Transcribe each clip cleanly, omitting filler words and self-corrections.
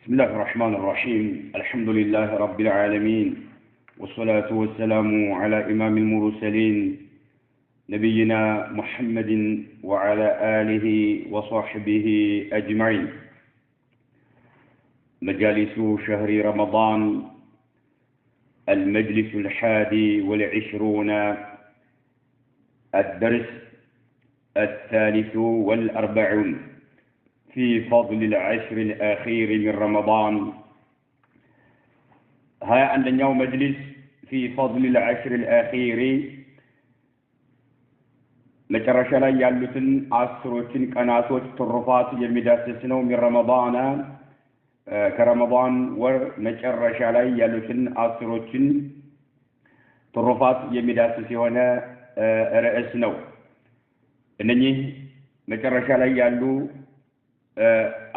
بسم الله الرحمن الرحيم. الحمد لله رب العالمين، والصلاة والسلام على إمام المرسلين نبينا محمد وعلى آله وصحبه أجمعين. مجالس شهر رمضان، المجلس 21، الدرس 43 في فضل العشر الأخير من رمضان. ها عندنا مجلس في فضل العشر الأخير መጨረሻ ላይ ያሉትን አስሮችን ቀናቶች ትሩፋት የሚዳስስ ነው። من رمضان ከረመዳን ወር መጨረሻ ላይ ያሉትን አስሮችን ትሩፋት የሚዳስስ የሆነ ርዕስ ነው። እነኚህ መጨረሻ ላይ ያሉ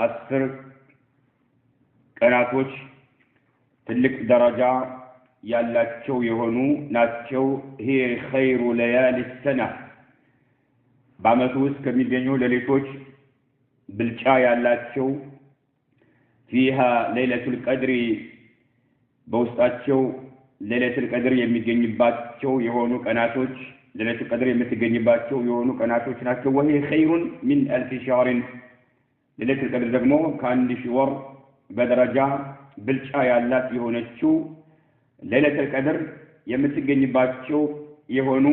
10 ቀናቶች ትልቅ ደረጃ ያላቸው የሆኑ ናቸው። ይሄ خير ليالي السنة በዓመቱ ውስጥ ከሚገኙ ሌሊቶች ብልጫ ያላቸው فيها ليلة القدر በውስጣቸው ليلة القدر የሚገኝባቸው የሆኑ ቀናቶች ليلة القدر የምትገኝባቸው የሆኑ ቀናቶች ናቸው። وهي خير من 1000 شهر ليلة القدر ደግሞ ከአንድ ሺህ ወር በደረጃ ብልጫ ያላት የሆነችው ليلة القدر የምትገኝባቸው የሆኑ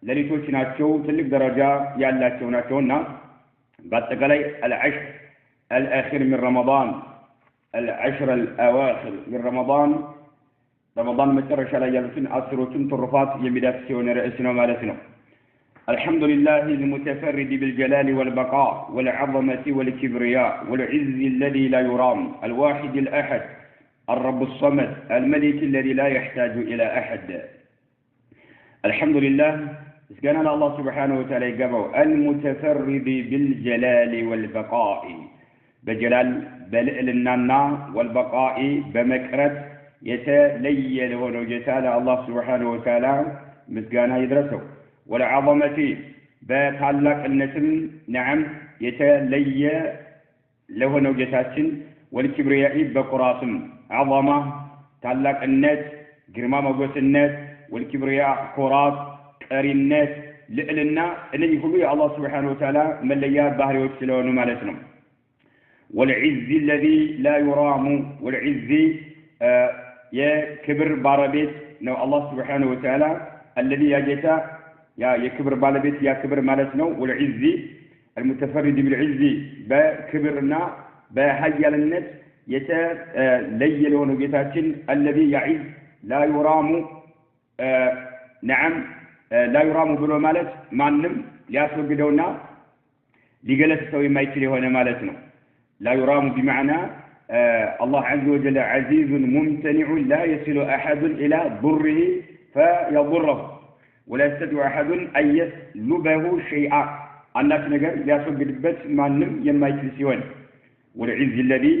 ሌሊቶች ናቸው። ትልቅ ደረጃ ያላቸው ናቸውና በአጠቃላይ العشر الأخير من رمضان، العشر الأواخر من رمضان መጨረሻ ላይ ያሉትን አስሮችን ትሩፋት የሚዳስስ የሆነ ርዕስ ነው ማለት ነው። الحمد لله المتفرد بالجلال والبقاء والعظمة والكبرياء والعز الذي لا يرام، الواحد الأحد الرب الصمد الملك الذي لا يحتاج إلى أحد. الحمد لله سبحان الله سبحانه وتعالى يقبل المتفرد بالجلال والبقاء، بجلال بلئلنا والبقاء بمكرت يتلي له وجتال الله سبحانه وتعالى مسجانا يدرسه، والعظمة بتعلق النسم نعم يتلي له وجتاتين، والكبرياء بقراسم عظمة تعلق الناس جرمام وقوس الناس، والكبرياء كرات قرينات لئلنا الذي هو الله سبحانه وتعالى مليات بحر وكسلون مالتنا، والعز الذي لا يرام، والعز يا كبر باربيت نو الله سبحانه وتعالى الذي يجتا يا كبر باربيت يا كبر مالتنا، والعز المتفرد بالعز بكبرنا بهيالنت يتليل ونجتاتين الذي يعز لا يرام نعم لا يرام بلو مالت مانم لياسوقدونا لقلت سوي ما يتلي هنا مالتنا. لا يرام بمعنى الله عز وجل عزيز ممتنع لا يصل أحد إلى ضره فيضره، ولا يستطيع أحد أن يسلبه شيئا. الناس نقر لياسوقد بس مانم يما يتلي سوين. والعز الذي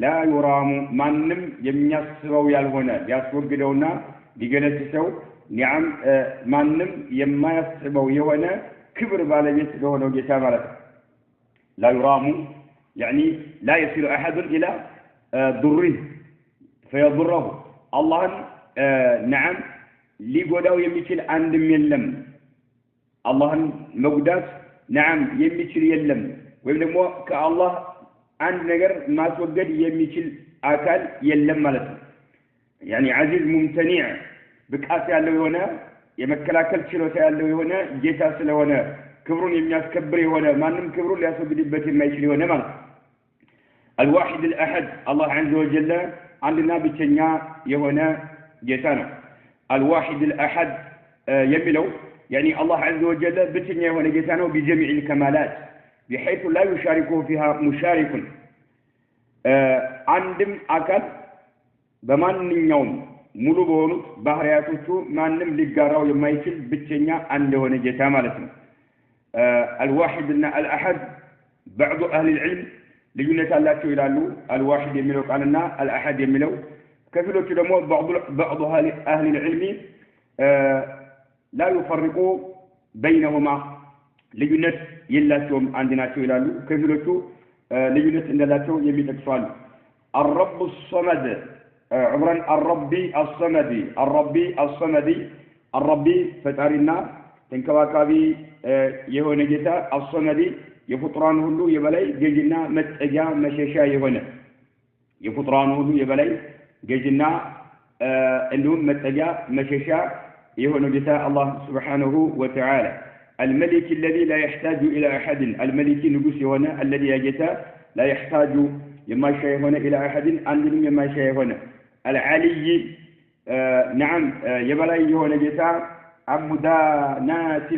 لا يرام مانم يميسروا يالهنا لياسوقدونا لقلت سوي نعم مانم يما يسبو يوانا كبر بالبيت لهنا وجتا مالك. لا يرام يعني لا يصل أحد إلى ضره فيضره. الله نعم لقداو يمثل عند يلم، الله مقداس نعم يمثل يلم، ويبدو كالله عند نجر ما توجد يمثل أكل يلم مالك. يعني عزيز ممتنع بكاس ያለው የሆነ የመከላከል ችሎታ ያለው የሆነ ጌታ ስለሆነ ክብሩን የሚያስከብር የሆነ ማንም ክብሩን ሊያስወግድበት የማይችል የሆነ ማለት ነው። الواحد الأحد الله عز وجل عندنا ብቸኛ የሆነ ጌታ ነው። الواحد الأحد የሚለው يعني الله عز وجل ብቸኛ የሆነ ጌታ ነው بجميع الكمالات بحيث لا يشاركه فيها مشارك. አንድም አካል በማንኛውም ሙሉ በሆኑት ባህሪያቶቹ ማንም ሊጋራው የማይችል ብቸኛ አንድ የሆነ ጌታ ማለት ነው። الواحد እና الأحد بعض أهل العلم ልዩነት አላቸው ይላሉ። الواحد የሚለው ቃልና الأحد የሚለው ከፊሎቹ ደግሞ بعض أهل العلم لا يفرق بينهما ልዩነት የላቸውም አንድ ናቸው ይላሉ። ከፊሎቹ ልዩነት እንደላቸው የሚጠቅሷል الرب الصمد عمران الربي الصمدي الربي الصمدي الربي ፈጣሪና ተንከባካቢ የሆነ ጌታ الصمدي የፍጥራን ሁሉ የበላይ ገዥና መጠጊያ መሸሻ የሆነ የፍጥራን ሁሉ የበላይ ገዥና እንዲሁም መጠጊያ መሸሻ የሆነ ጌታ አላህ Subhanahu wa Ta'ala الملك الذي لا يحتاج إلى أحد الملك نقص هنا الذي يجتا لا يحتاج يما شيء هنا إلى أحد عندهم يما شيء هنا العلي نعم يبلي هنا جتا عمدانات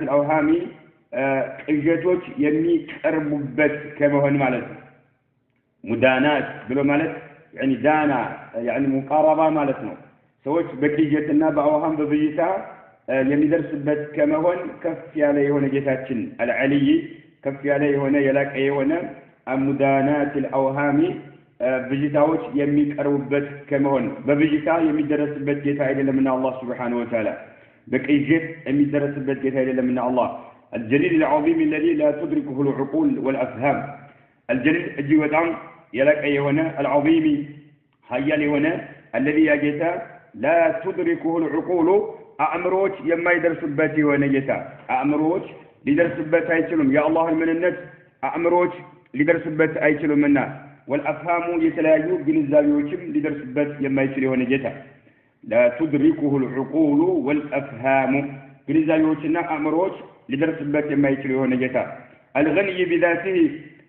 الأوهام إجتوش يمي كرببت كما هو مالت مدانات بلو مالت يعني دانا يعني مقاربة مالتنا سويت بكيجتنا بأوهام ببيتا የሚደርስበት ከመሆን ከፍ ያለ የሆነ ጌታችን አልዓሊ ከፍ ያለ የሆነ የላቀ የሆነ አሙዳናት الأوهام ብጅታዎች የሚቀርቡበት ከመሆን በብጅታ የሚደረስበት ጌታ አይደለምና አላህ Subhanahu Wa Ta'ala በቅይት የሚደረስበት ጌታ አይደለምና አላህ الجليل العظيم الذي لا تدركه العقول والأفهام الجليل እጅግ በጣም የላቀ የሆነ العظيم ኃያል የሆነ الذي يجتا لا تدركه العقول አእምሮዎች የማይደርሱበት የሆነ ጌታ አእምሮዎች ሊደርሱበት አይችሉም የአላህ ምንነት አእምሮዎች ሊደርሱበት አይችሉምና والافهام የተለያዩ ግንዛቤዎችም ሊደርሱበት የማይችል የሆነ ጌታ لا تدركه العقول والافهام ግንዛቤዎችና አእምሮዎች ሊደርሱበት የማይችል የሆነ ጌታ الغني بذاته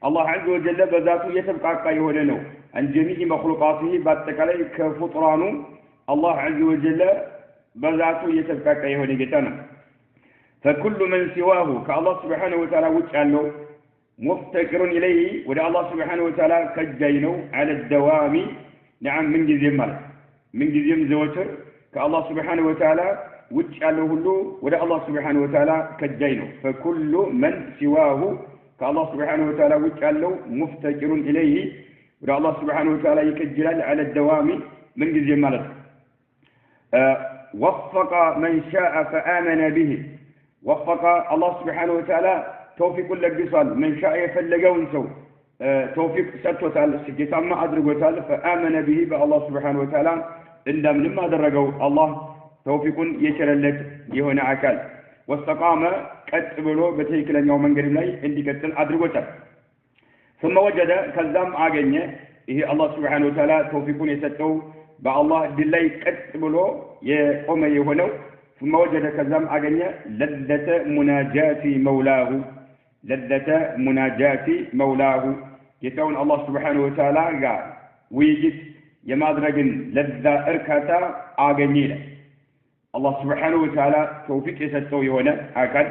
الله عز وجل በዛቱ የተብቃቃ የሆነ ነው عن جميع مخلوقاته በአጠቃላይ ከፍጥራኑ الله عز وجل بذاته يتفكك يهوني جتنا فكل من سواه كالله سبحانه وتعالى وجعله مفتكر إليه ودى الله سبحانه وتعالى كجينه على الدوام نعم من جزيم زوتر كالله سبحانه وتعالى وجعله له ودى الله سبحانه وتعالى كجينه فكل من سواه كالله سبحانه وتعالى وجعله مفتكر إليه ودى الله سبحانه وتعالى يكجلال على الدوام من جزيم مالك وفق من شاء فآمن به وفق الله سبحانه وتعالى توفيق لقصال من شاء يفلقون سو توفيق ستوتال سجتما أدرقوتال فآمن به بالله سبحانه وتعالى إندام لما درقوا الله توفيق يشرلت يهون عكال واستقام كتبلو بتيك لن يوم من قريب لي اندي كتل أدرقوتال ثم وجد كذام آغنية إيه الله سبحانه وتعالى توفيق يستو بالله بالله كتبلو يقوم يهونو ثم وجد كذام أغنية لذة مناجاة مولاه يتون الله سبحانه وتعالى قال ويجد يمادرقن لذة إركاتا أغنية الله سبحانه وتعالى توفيق يستو يهونا أكاد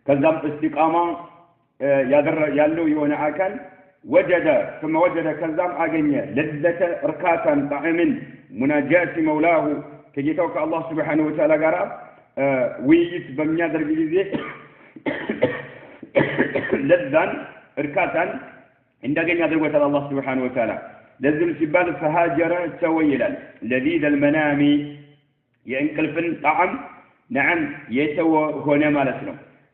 كذام استقامة يالو يهونا أكاد وجد ثم وجد كذام أغنية لذة إركاتا طعم مناجاة مولاه كجيتوك الله سبحانه وتعالى قرأ ويجد بميادر بجيزي لذان إركاتا عندما يدر وتعالى الله سبحانه وتعالى لازم سبال فهاجر سويلا لذيذ المنام ينقلفن طعم نعم يسوى هنا مالتنا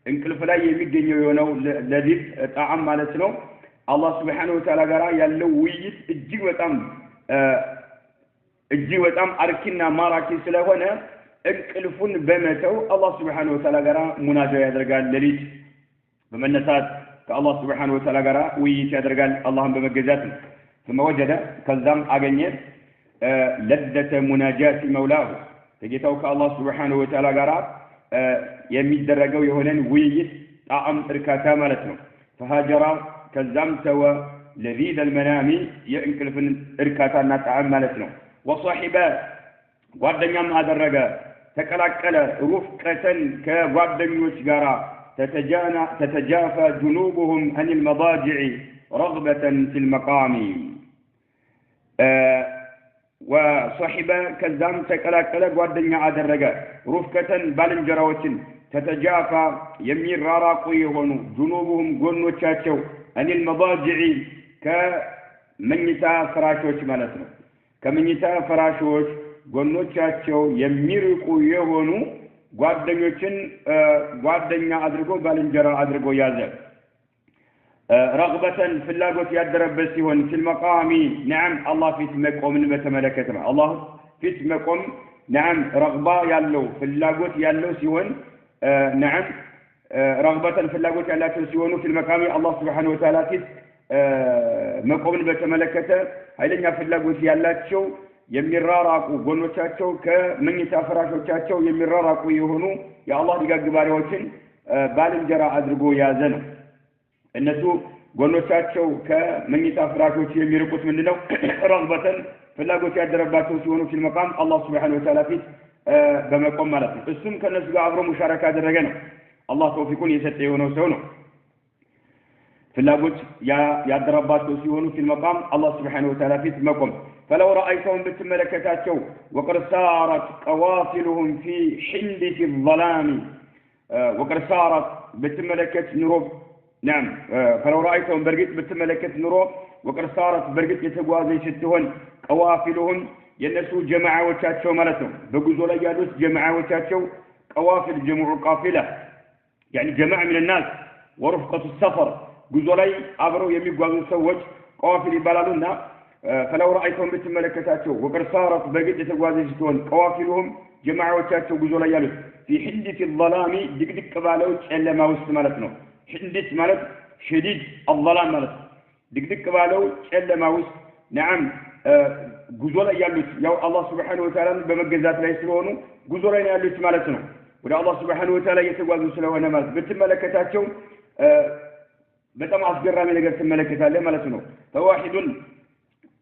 انقلف لا يمدن يونو لذيذ طعم مالتنا الله سبحانه وتعالى قرأ يلو ويجد እጅግ በጣም አርኪና ማራኪ ስለሆነ እንቅልፉን በመተው አላህ Subhanahu Wa Ta'ala ጋራ ሙናጃ ያደርጋል ለሊት በመነሳት ከአላህ Subhanahu Wa Ta'ala ጋራ ውይይት ያደርጋል አላህን በመገዛት ثم وجد ከዛም አገኘ ለደተ ሙናጃት መውላሁ ከጌታው ከአላህ Subhanahu Wa Ta'ala ጋራ የሚደረገው የሆነን ውይይት ጣዕም እርካታ ማለት ነው فهاجر ከዛም ተወ لذيذ المنام የእንቅልፍን እርካታና ጣዕም ማለት ነው وصاحبه ጓደኛም አደረገ ተቀላቀለ رفقة ከጓደኞች ጋራ تتجافى جنوبهم عن المضاجع رغبة في المقام وصاحبه كذام تقلاقل ጓደኛ አደረገ رفقة ባልንጀራዎችን تتجافى የሚራራቁ የሆኑ جنوبهم ጎኖቻቸው عن المضاجع ከመኝታ ፍራሾች ማለት ነው ከመኝታ ፍራሾች ጎኖቻቸው የሚርቁ የሆኑ ጓደኞችን ጓደኛ አድርጎ ባልንጀራ አድርጎ ያዘ ረግበተን ፍላጎት ያደረበት ሲሆን في المقام نعم الله ፊት መቆምን በተመለከተ አላህ ፊት መቆም نعم ረግባ ያለው ፍላጎት ያለው ሲሆን نعم ረግበተን ፍላጎት ያላቸው ሲሆኑ في المقام الله سبحانه وتعالى ፊት መቆምን በተመለከተ ኃይለኛ ፍላጎት ያላቸው የሚራራቁ ጎኖቻቸው ከመኝታ ፍራሾቻቸው የሚራራቁ የሆኑ የአላህ ደጋግ ባሪያዎችን ባልንጀራ አድርጎ ያዘ ነው። እነሱ ጎኖቻቸው ከመኝታ ፍራሾች የሚርቁት ምንድነው? ረግበተን ፍላጎት ያደረባቸው ሲሆኑ في المقام الله سبحانه وتعالى ፊት በመቆም ማለት ነው። እሱም ከነሱ ጋር አብሮ ሙሻረካ ያደረገ ነው። አላህ ተውፊቁን የሰጠ የሆነው ሰው ነው። ፍላጎት ያደረባቸው ሲሆኑ في المقام الله سبحانه وتعالى ፊት መቆም فلو رأيتهم بتملكتاتهم وقد صارت قوافلهم في حندة الظلام وقد صارت بتملكت نروب نعم فلو رأيتهم برقت بتملكت نروب وقد صارت برقت يتقوازي ستهن قوافلهم ينسوا جماعة وشاتشو مالتهم بقوزوا لا يالوس جماعة وشاتشو قوافل جمع قافلة يعني جماعة من الناس ورفقة السفر قوزوا لا أبرو يميقوازوا سوج قوافل يبالالونا فلو رأيتهم بتملكتاتهم وقد صارت برقت يتقوازي ستهن قوافلهم جماعة وشاتشو قوزوا لا يالوس في حندة الظلام دق بالوش إلا ما وست مالتنا حندة مالت شديد الظلام مالت دق بالوش إلا ما وست نعم قوزوا لا يالوس يا الله سبحانه وتعالى بمجزات لا يسلونه قوزوا لا يالوس مالتنا ولا الله سبحانه وتعالى يتقوازوا سلونا مالت بتملكتاتهم بتم أصغر من لقى تملكتها مالتنا فواحد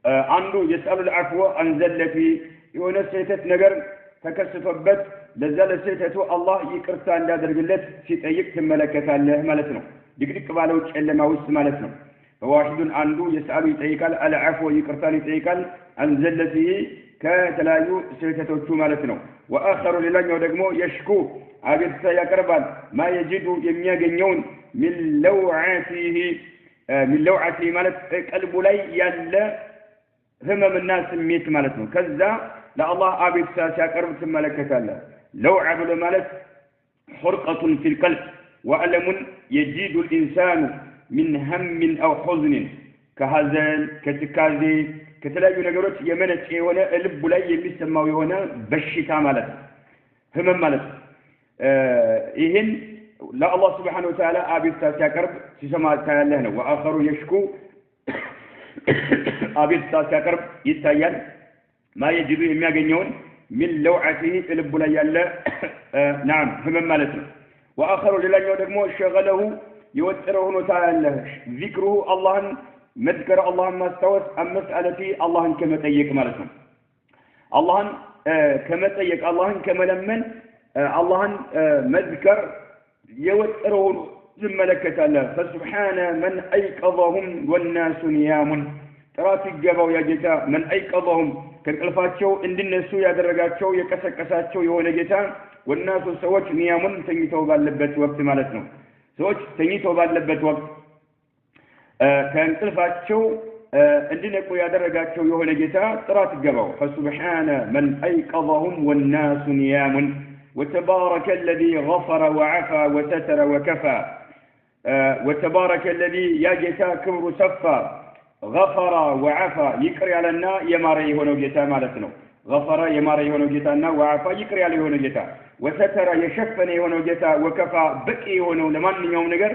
عنده يسأل العفو عن زلتي يونس سيتت نجر ተከስቶበት ለዛ ለሰይተቱ አላህ ይቅርታ እንዳደርግለት ሲጠይቅ ትመለከታለህ ማለት ነው። ድቅድቅ ባለው ጨለማ ውስጥ ማለት ነው። فواحد አንዱ يسأل ይጠይቃል العفو ይቅርታን ይጠይቃል عن زلته ከተለያዩ ሰይተቶቹ ማለት ነው። واخر ሌላኛው ደግሞ يشكو አቤቱታ ያቀርባል ما يجد የሚያገኘውን من لوعته ማለት ቀልቡ ላይ ያለ ህመምና ስሜት ማለት ነው። ከዛ لله أبي ساسا قرب تملكت الله لو عبد مالك حرقة في القلب وألم يجيد الإنسان من هم أو حزن كهزل كتكازي كتلاقي نجارات يمنت هنا قلب لا يسمى هنا بشتا مالك هم مالك إهن لا الله سبحانه وتعالى أبي ساسا قرب تسمى تعالى وآخر يشكو أبي ساسا قرب يتيان ما يجب يمياغنيون من لوعته قلب لا يالا نعم هم مالتنا واخر للاኛው ደግሞ شغله يوتره تعالى ذكره الله مذكر الله ማስታወስ مسألتي الله ከመጠየቅ ማለት ነው። አላህን ከመጠየቅ አላህን ከመለመን አላህን መዝከር የወጠረው ዝመለከታለ فسبحان من ايقظهم والناس نيام ጥራት ይገባው ያ ጌታ من ايقظهم ከእንቅልፋቸው እንድነሱ ያደረጋቸው የቀሰቀሳቸው የሆነ ጌታ ወናሱ ሰዎች ኒያሙን ተኝተው ባለበት ወቅት ማለት ነው። ሰዎች ተኝተው ባለበት ወቅት ከእንቅልፋቸው እንድነቁ ያደረጋቸው የሆነ ጌታ ጥራት ይገባው فسبحان من أيقظهم والناس نيام وتبارك الذي غفر وعفى وستر وكفى وتبارك الذي يا جيتا كبر سفا غفر وعفى يكري علينا يماري هنا جيتا مالتنا غفر يماري هنا جيتانا وعفى يكري عليه هنا جيتا وستر يشفني هنا جيتا وكفى بكي هنا لمن يوم نجر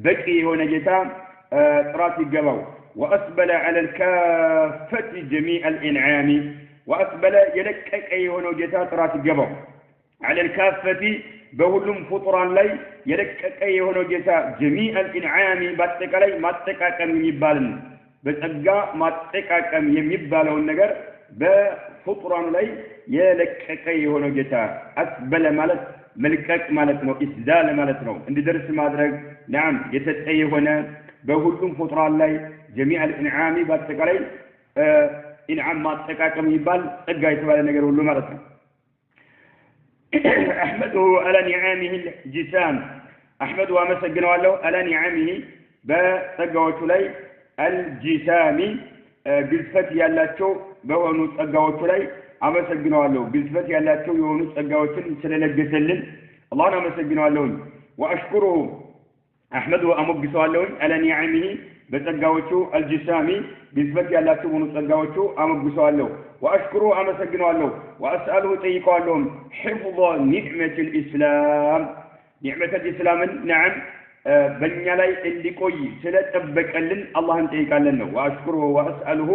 بكي هنا جيتا راتي الجبو وأسبل على الكافة جميع الإنعام وأسبل يلك أي هنا جيتا راتي الجبو على الكافة بهلم فطران لي يلك أي هنا جيتا جميع الإنعام باتك لي ما تكاكم يبالن بتأجا ما تكاكم يبالون النجر بفطران لي يلك أي هنا جيتا أسبل مالت ملكك مالتنا إسدال مالتنا عند درس مادرك نعم جيتا أي هنا بهلم فطران لي جميع الإنعام باتك لي إنعام ما تكاكم يبال أجا يتبال النجر هلو مالتنا أحمده على نعامه الجسام أحمده ومسجنه له على نعامه بتقوت لي الجسام بالفتح يالاتشو بهونو تقوت لي أمسجنه له بالفتح يالاتشو يهونو تقوت سلنجسلن الله أمسجنه له وأشكره أحمده أمقسوالله على نعمه بتقاوته الجسامي بثبت يلا تبون تقاوته أمقسوالله وأشكره أمسجنوالله وأسأله تيقالهم حفظ نعمة الإسلام نعمة الإسلام نعم بني لي اللي كوي سلة تبكلن الله تيقالنه وأشكره وأسأله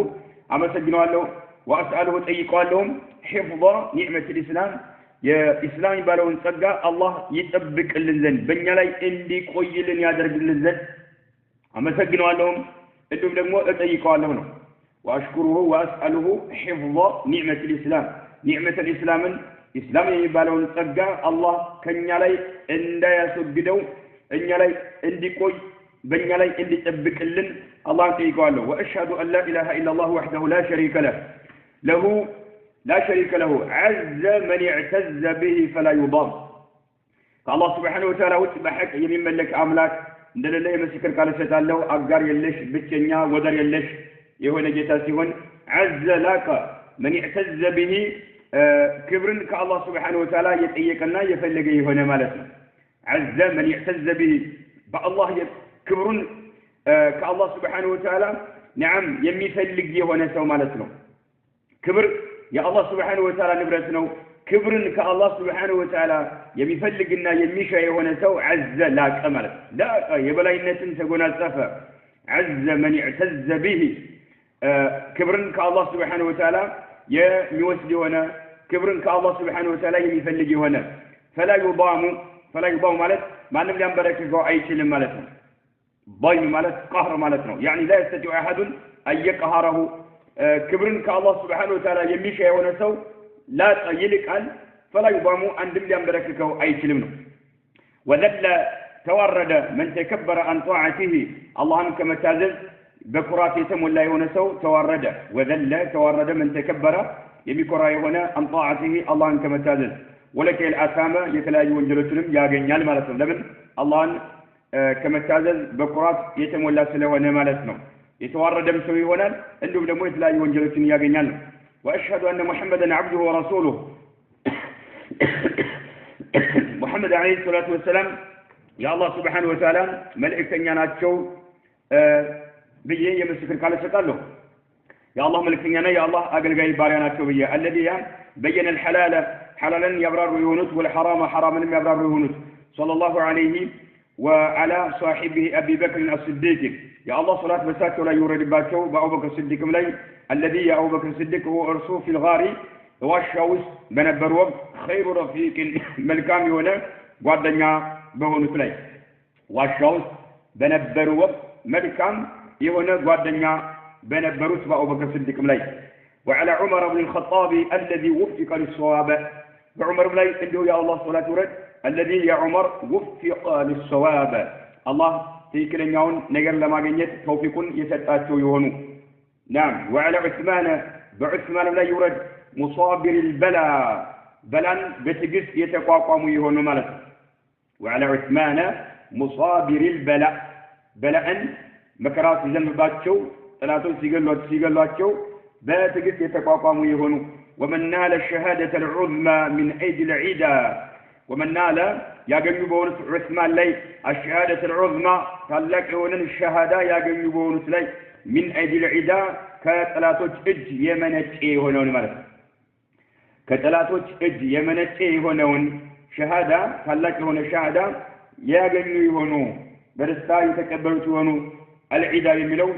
أمسجنوالله وأسأله تيقالهم حفظ نعمة الإسلام يا إسلام بالون تقى الله يتبك للزن بني لي اللي كوي لن يدرج للزن أمسجنوالهم إنهم لم يتيقالهم وأشكره وأسأله حفظ نعمة الإسلام نعمة الإسلام إسلام يبالون تقى الله كن يلي إن لا يسجدوا إن يلي إندي كوي بن يلي إندي تبكلن الله تيقال له وأشهد أن لا إله إلا الله وحده لا شريك له لا شريك له عز من اعتز به فلا يضام فالله سبحانه وتعالى وتبحك يمين ملك أملاك እንደለ ለመስከር ካለ ሰጣለው አጋር የለሽ ብቸኛ ወደር የለሽ የሆነ ጌታ ሲሆን عز لك من اعتز به ክብርን ከአላህ Subhanahu Wa Ta'ala የጠየቀና የፈለገ የሆነ ማለት ነው عز من اعتز به በአላህ ክብሩን ከአላህ Subhanahu Wa Ta'ala نعم የሚፈልግ የሆነ ሰው ማለት ነው ክብር የአላህ Subhanahu Wa Ta'ala ንብረት ነው ክብርን ከአላህ Subhanahu Wa Ta'ala የሚፈልግና የሚሻ የሆነ ሰው عز ላቀ ማለት ላቀ የበላይነትን ተጎናጸፈ عز من اعتز به ክብርን ከአላህ Subhanahu Wa Ta'ala የሚወስድ የሆነ ክብርን ከአላህ Subhanahu Wa Ta'ala የሚፈልግ የሆነ فلا يضام ማለት ማንም ሊያንበረክከው አይችልም ማለት ነው ضيم ማለት قهر ማለት ነው يعني لا يستطيع احد ان يقهره ክብርን ከአላህ Subhanahu Wa Ta'ala የሚሻ የሆነ ሰው لا يلقال فلا يضام عندم لينبرككው አይችልም ነው وذل تورد من تكبر عن طاعته اللهم كما تعزز بكرات يتمول لا يሆነ ሰው ተዋረደ وذل تورد من تكبر የሚኮራ የሆነ عن طاعته اللهم كما تعزز ولك الأثام የተለያዩ ወንጀሎችንም ያገኛል ማለት ነው ለምን አላህን ከመታዘዝ በኩራት የተሞላ ስለሆነ ማለት ነው የተዋረደም ሰው ይሆናል እንዲሁም ደግሞ የተለያዩ ወንጀሎችን ያገኛል وأشهد أن محمدا عبده ورسوله محمد عليه الصلاة والسلام يا الله سبحانه وتعالى ملائكتنا ناتشو بيه يمسكر قال سقاله يا الله ملائكتنا يا الله أقل جاي بارينا ناتشو بيه الذي بين الحلال حلالا يبرر يونس والحرام حراما يبرر يونس صلى الله عليه وعلى صاحبه أبي بكر الصديق يا الله صلاة مساك ولا يورد باتشو بأبو بكر الصديق ملي الذي يا أبو بكر الصديق هو أرسو في الغار والشوس بنبر وقت خير رفيق ملكام هنا قادنيا بهون فلي والشوس بنبر وقت ملكام هنا قادنيا بنبروس بأبو بكر الصديق ملي وعلى عمر بن الخطاب الذي وفق للصواب وعمر بن عنده يا الله صلاة ورد الذي يا عمر وفق للصواب الله تيكلن يون نجر لما جنيت توفيق يسطاتو يهونو نعم وعلى عثمان بعثمان لا يورد مصابر البلاء بلان بتجس يتقاقم يهونو مالك وعلى عثمان مصابر البلاء بلاء مكرات ذنباتشو ثلاثه سيغلواتشو بتجس يتقاقم يهونو ومن نال الشهادة العظمى من أيدي العيدا ومن نال يجنبون عثمان لي الشهادة العظمى قال لك هنا الشهادة يجنبون لي من أيدي العيدا كثلاثة إج يمنتي هنا مالك كثلاثة إج يمنتي هنا شهادة قال لك هنا الشهادة يجنبون برستا يتكبروا هنا العيدا يملون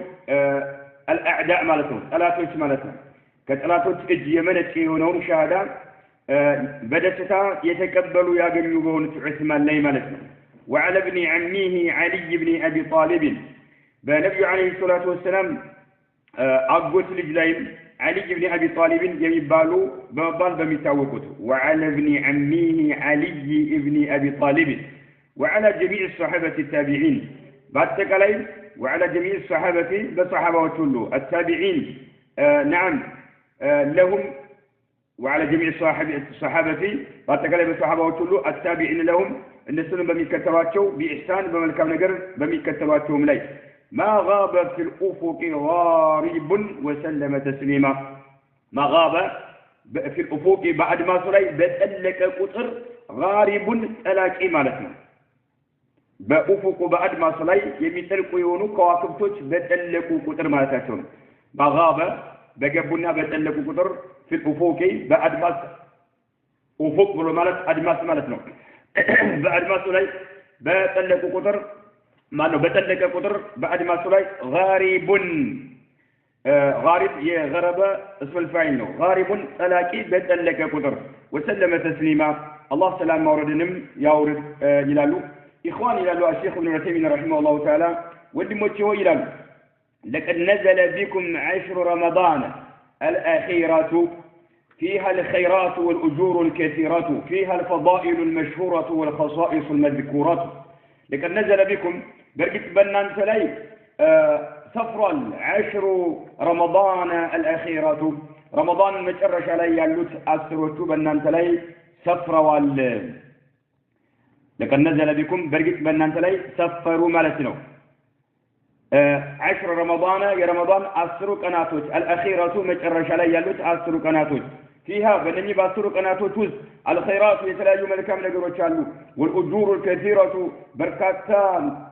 الأعداء مالتهم ثلاثة مالتهم كثلاثة إج يمنتي هنا شهادة بدستا يتكبلوا ياغنيون عثمان لي مالتنا وعلى ابن عمه علي بن أبي طالب بنبي عليه الصلاة والسلام أقوت لجلايم علي بن أبي طالب يمبالو بمبال بمتاوقت وعلى ابن عمه علي بن أبي طالب وعلى جميع الصحابة التابعين بعد تكاليم وعلى جميع الصحابة بصحابة وتلو التابعين نعم لهم وعلى جميع الصحابة باتكلم الصحابة وتلو التابعين لهم النسلم بمكتباتهم بإحسان بملكام نجر بمكتباتهم لي ما غاب في الأفق غارب وسلم تسليما ما غاب في الأفق بعد ما صلي بتألك قطر غارب ألاك إمالتنا በኡፉቁ በአድማስ ላይ የሚጠልቁ የሆኑ ከዋክብቶች በጠለቁ ቁጥር ማለታቸው ነው። በጋበ በገቡና በጠለቁ ቁጥር في الأفق በአድማስ ኡፉቅ ብሎ ማለት አድማስ ማለት ነው። በአድማሱ ላይ በጠለቁ ቁጥር ማነው በጠለቀ ቁጥር በአድማሱ ላይ ጋሪቡን غارب የغረበ اسم الفاعل ነው። غاربን ጠላቂ በጠለቀ ቁጥር وسلم تسليما الله سلام ማውረድንም ያውርድ ይላሉ። إخوان ይላሉ الشيخ ابن عثيمين رحمه الله تعالى ወንድሞቼ ሆይ ይላሉ لقد نزل بكم 10 رمضان الأخيرة فيها الخيرات والأجور الكثيرة فيها الفضائل المشهورة والخصائص المذكورة لقد نزل بكم برقت بنان سلاي سفر 10 رمضان الأخيرة رمضان مترش علي يالوت أسروت بنان سلاي سفر وال لقد نزل بكم برقت بنان سلاي سفروا مالتنا 10 رمضان يا رمضان 10 قناتوች الأخيرة مترش علي يالوت 10 قناتوች فيها بنني باسر قناتوች ውስጥ الخيرات የተለያዩ መልካም ነገሮች አሉ والأجور الكثيرة በርካታ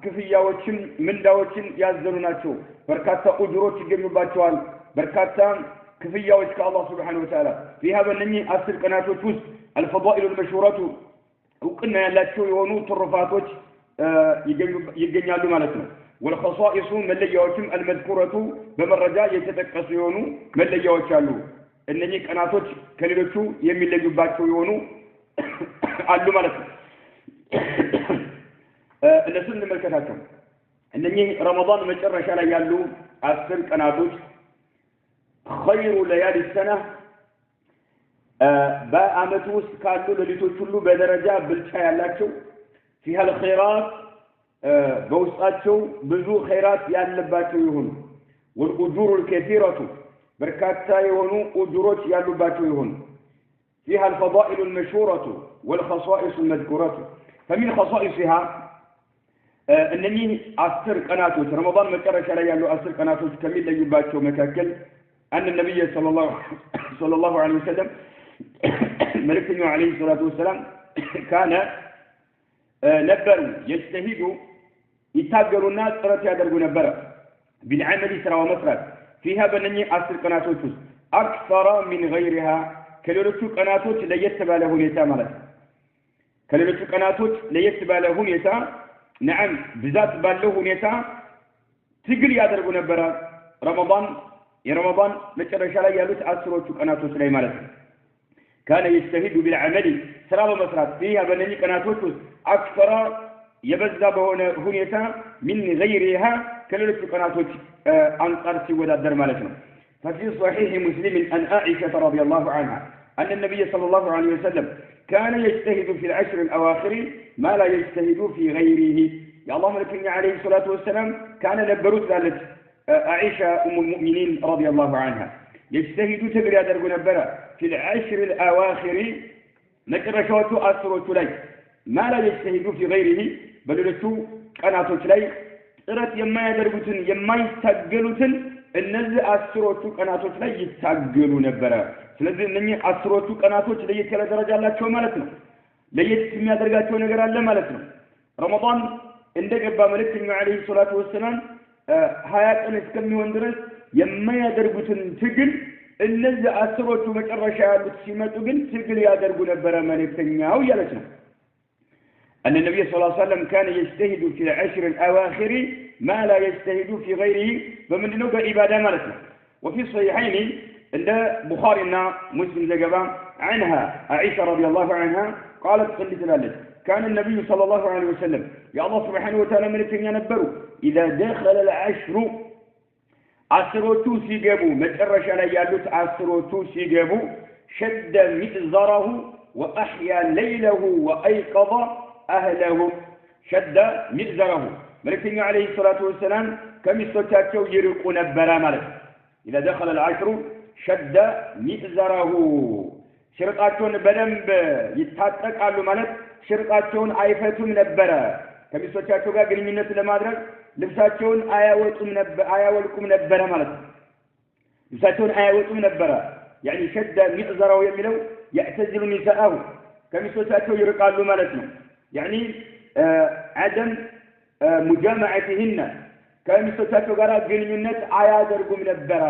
ክፍያዎችን ምንዳዎችን ያዘሉ ናቸው በርካታ ኡጅሮች ይገኙባቸዋል በርካታ ክፍያዎች ከአላህ Subhanahu Wa Ta'ala فيها በነኚህ 10 ቀናቶች ውስጥ الفضائل المشهورة እውቅና ያላቸው የሆኑ ትሩፋቶች ይገኛሉ ማለት ነው والخصائص መለያዎችም المذكورة በመረጃ የተጠቀሱ የሆኑ መለያዎች አሉ እነኚህ ቀናቶች ከሌሎቹ የሚለዩባቸው የሆኑ አሉ ማለት ነው እነሱን እንመልከታቸው እነኚህ ረመዳን መጨረሻ ላይ ያሉ 10 ቀናቶች خير ليالي السنة በአመቱ ውስጥ ካሉ ሌሊቶች ሁሉ በደረጃ ብልጫ ያላቸው فيها الخيرات በውስጣቸው ብዙ ኸይራት ያለባቸው ይሁን والأجور الكثيرة በርካታ የሆኑ ኡጅሮች ያሉባቸው ይሁን فيها الفضائل المشهورة والخصائص المذكورة فمن خصائصها እነኚህ 10 ቀናቶች ረመዳን መጨረሻ ላይ ያሉ 10 ቀናቶች ከሚለዩባቸው መካከል أن النبي صلى الله عليه وسلم መልእክተኛው عليه الصلاة والسلام كان ነበር يجتهد ይታገሉና ጥረት ያደርጉ ነበር بالعمل ስራው መስራት فيها بنني 10 ቀናቶች ውስጥ أكثر من غيرها ከሌሎቹ ቀናቶች ለየት ባለ ሁኔታ ማለት ከሌሎቹ ቀናቶች ለየት ባለ ሁኔታ نعم ብዛት ባለው ሁኔታ ትግል ያደርጉ ነበር ረመዳን የረመዳን መጨረሻ ላይ ያሉት 10ዎቹ ቀናቶች ላይ ማለት كان يجتهد بالعمل ስራ በመስራት فيها በነኚህ ቀናቶች ውስጥ أكثر የበዛ በሆነ ሁኔታ من غيرها ከሌሎቹ ቀናቶች አንጻር ሲወዳደር ማለት ነው ففي صحيح مسلم عن عائشة رضي الله عنها أن النبي صلى الله عليه وسلم كان يجتهد في العشر الأواخر ما لا يجتهد في غيره يا الله ملكني عليه الصلاة والسلام كان نبرت ذلك عائشة أم المؤمنين رضي الله عنها يجتهد تبري درج نبرة في العشر الأواخر نكرشوت أسرة لي ما لا يجتهد في غيره بل لتو قناتوች ላይ ጥረት የማያደርጉትን የማይታገሉትን እነዚህ 10ዎቹ ቀናቶች ላይ ይታገሉ ነበር ስለዚህ እነኚህ 10ዎቹ ቀናቶች ለየት ያለ ደረጃ አላቸው ማለት ነው ለየት የሚያደርጋቸው ነገር አለ ማለት ነው ረመዳን እንደገባ መልእክተኛው عليه الصلاه والسلام 20 ቀን እስከሚሆን ድረስ የማያደርጉትን ትግል እነዚህ 10ዎቹ መጨረሻ ያሉት ሲመጡ ግን ትግል ያደርጉ ነበር መልእክተኛው ያለች ነው أن النبي صلى الله عليه وسلم كان يجتهد في العشر الأواخر ما لا يجتهد في غيره فمن نوع عبادة مالتنا وفي الصحيحين عند بخارينا مسلم زجبا عنها عائشة رضي الله عنها قالت قلت ذلك كان النبي صلى الله عليه وسلم يا الله سبحانه وتعالى من ينبروا إذا دخل العشر عشروتو سيجابو مترش على يالوت عشروتو سيجابو شد مئزره وأحيا ليله وأيقظ أهله شد مئزره ملكنا عليه الصلاة والسلام كم يستوتاكو يرقون البرامل إذا دخل العشر شد مئزره شرطاتون بدنب يتحقق قالوا مالك شرطاتون عيفتهم نبرا كم يستوتاكو قاقل منة لمادرك لبساتون آياولكم نبرا مالك لبساتون آياولكم نبرا يعني شد مئزره يميلو يعتزل نساءه كم يستوتاكو يرقالوا مالكنا يعني عدم ሙጃማዓቲሂን ከሚስቶቻቸው ጋር ግንኙነት አያደርጉም ነበር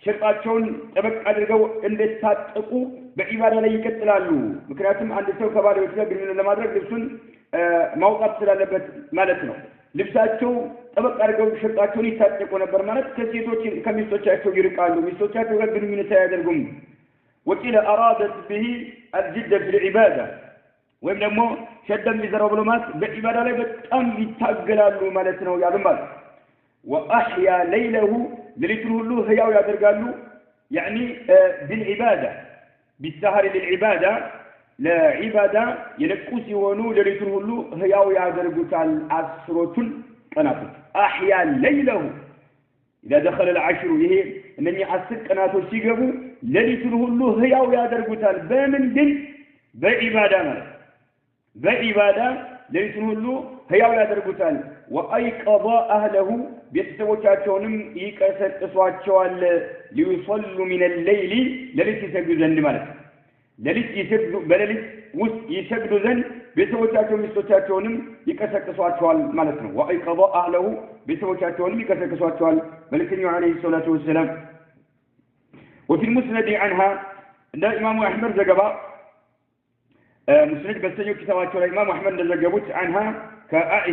ሽርጣቸውን ጥብቅ አድርገው እንደታጠቁ በኢባዳ ላይ ይቀጥላሉ ምክንያቱም አንድ ሰው ከባለቤቱ ጋር ግንኙነት ለማድረግ ልብሱን ማውጣት ስላለበት ማለት ነው ልብሳቸው ጥብቅ አድርገው ሽርጣቸውን ይታጠቁ ነበር ማለት ከሴቶች ከሚስቶቻቸው ይርቃሉ ሚስቶቻቸው ጋር ግንኙነት አያደርጉም وقيل أرادت به الجد في العبادة ወይም ደግሞ ሸደም ይዘራው ብሎ ማለት በኢባዳ ላይ በጣም ይታገላሉ ማለት ነው ያሉማል وأحيا ليله ليلته ሁሉ ህያው ያደርጋሉ يعني بالعبادة بالسهر للعبادة لعبادة يلقوا ሲሆኑ ለሊቱን ሁሉ ህያው ያደርጉታል አስሮቱን ቀናቶች أحيا ليله إذا دخل العشر ይሄ እነኚህ 10 ቀናቶች ሲገቡ ለሊቱን ሁሉ ህያው ያደርጉታል በምንድን በኢባዳ ማለት በኢባዳ ለሊቱን ሁሉ ህያው ያደርጉታል ወአይቀض اهله ቤተሰቦቻቸውንም ይቀሰቅሷቸዋል ሊዩሰሉ من الليل ለሊት ይሰግዱ ዘንድ ማለት ለሊት ይሰግዱ በለሊት ውስጥ ይሰግዱ ዘንድ ቤተሰቦቻቸው ሚስቶቻቸውንም ይቀሰቅሷቸዋል ማለት ነው ወአይቀض اهله ቤተሰቦቻቸውንም ይቀሰቅሷቸዋል መልእክተኛው አለይሂ ሰላቱ ወሰለም وفي المسند عنها عند الإمام أحمد زجبا مسند بسنيو كتابات الإمام أحمد زجبوت عنها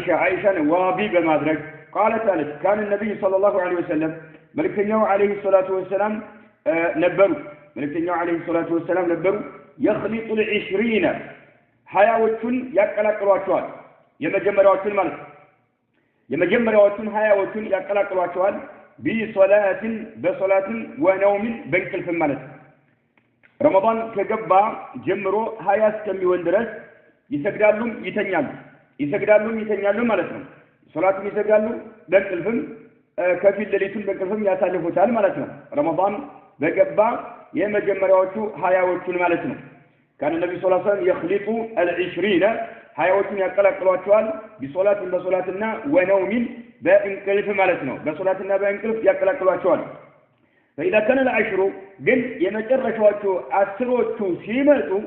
كعائشة وابي بمادرك قالت ذلك كان النبي صلى الله عليه وسلم ملكنا عليه الصلاة والسلام نبروا ملكنا عليه الصلاة والسلام نبروا يخلط العشرين حياوتن يقلقلواتوال يمجمراتن مالك يمجمراتن حياوتن يقلقلواتوال بصلاة بصلاة ونوم بنكل في الملك رمضان كجبا جمرو هاياس كم يوندرس يسجدالهم يتنيالهم مالتهم صلاة يسجدالهم بنكل فيهم كفيل دليتون بنكل فيهم يسالفوا تعالى مالتهم رمضان بجبا يما جمرواتو هاياوتون مالتهم كان النبي صلى الله عليه وسلم يخلط العشرين هاياوتون يقلقلواتوال بصلاة ونوم بانقلف مالتنا بصلاتنا بانقلف يقلقلواتوال فإذا كان العشر قل يمجرشواتو أسروتو سيمتو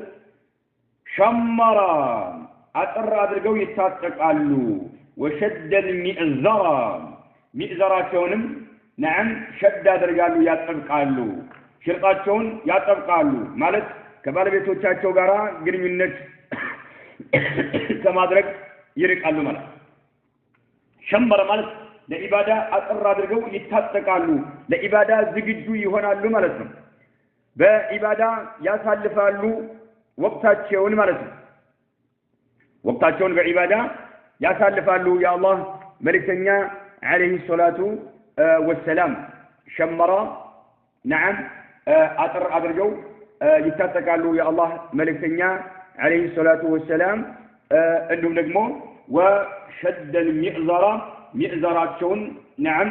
شمرا أطر أدرقو يتاتقالو وشد المئزرة مئزراتونم نعم شد أدرقالو يتاتقالو شرقاتون يتاتقالو مالت كبالبيتو تشاتو غارا قل منك كما أدرق يرقالو مالت ሸምበረ ማለት ለኢባዳ አጥር አድርገው ይታጠቃሉ ለኢባዳ ዝግጁ ይሆናሉ ማለት ነው በኢባዳ ያሳልፋሉ ወቅታቸውን ማለት ነው ወቅታቸውን በኢባዳ ያሳልፋሉ የአላህ መልእክተኛ አለይሂ ሰላቱ ወሰላም ሸምበረ نعم አጥር አድርገው ይታጠቃሉ የአላህ መልእክተኛ አለይሂ ሰላቱ ወሰላም እንዲሁም ደግሞ وشد المئزرة مئزراتشون نعم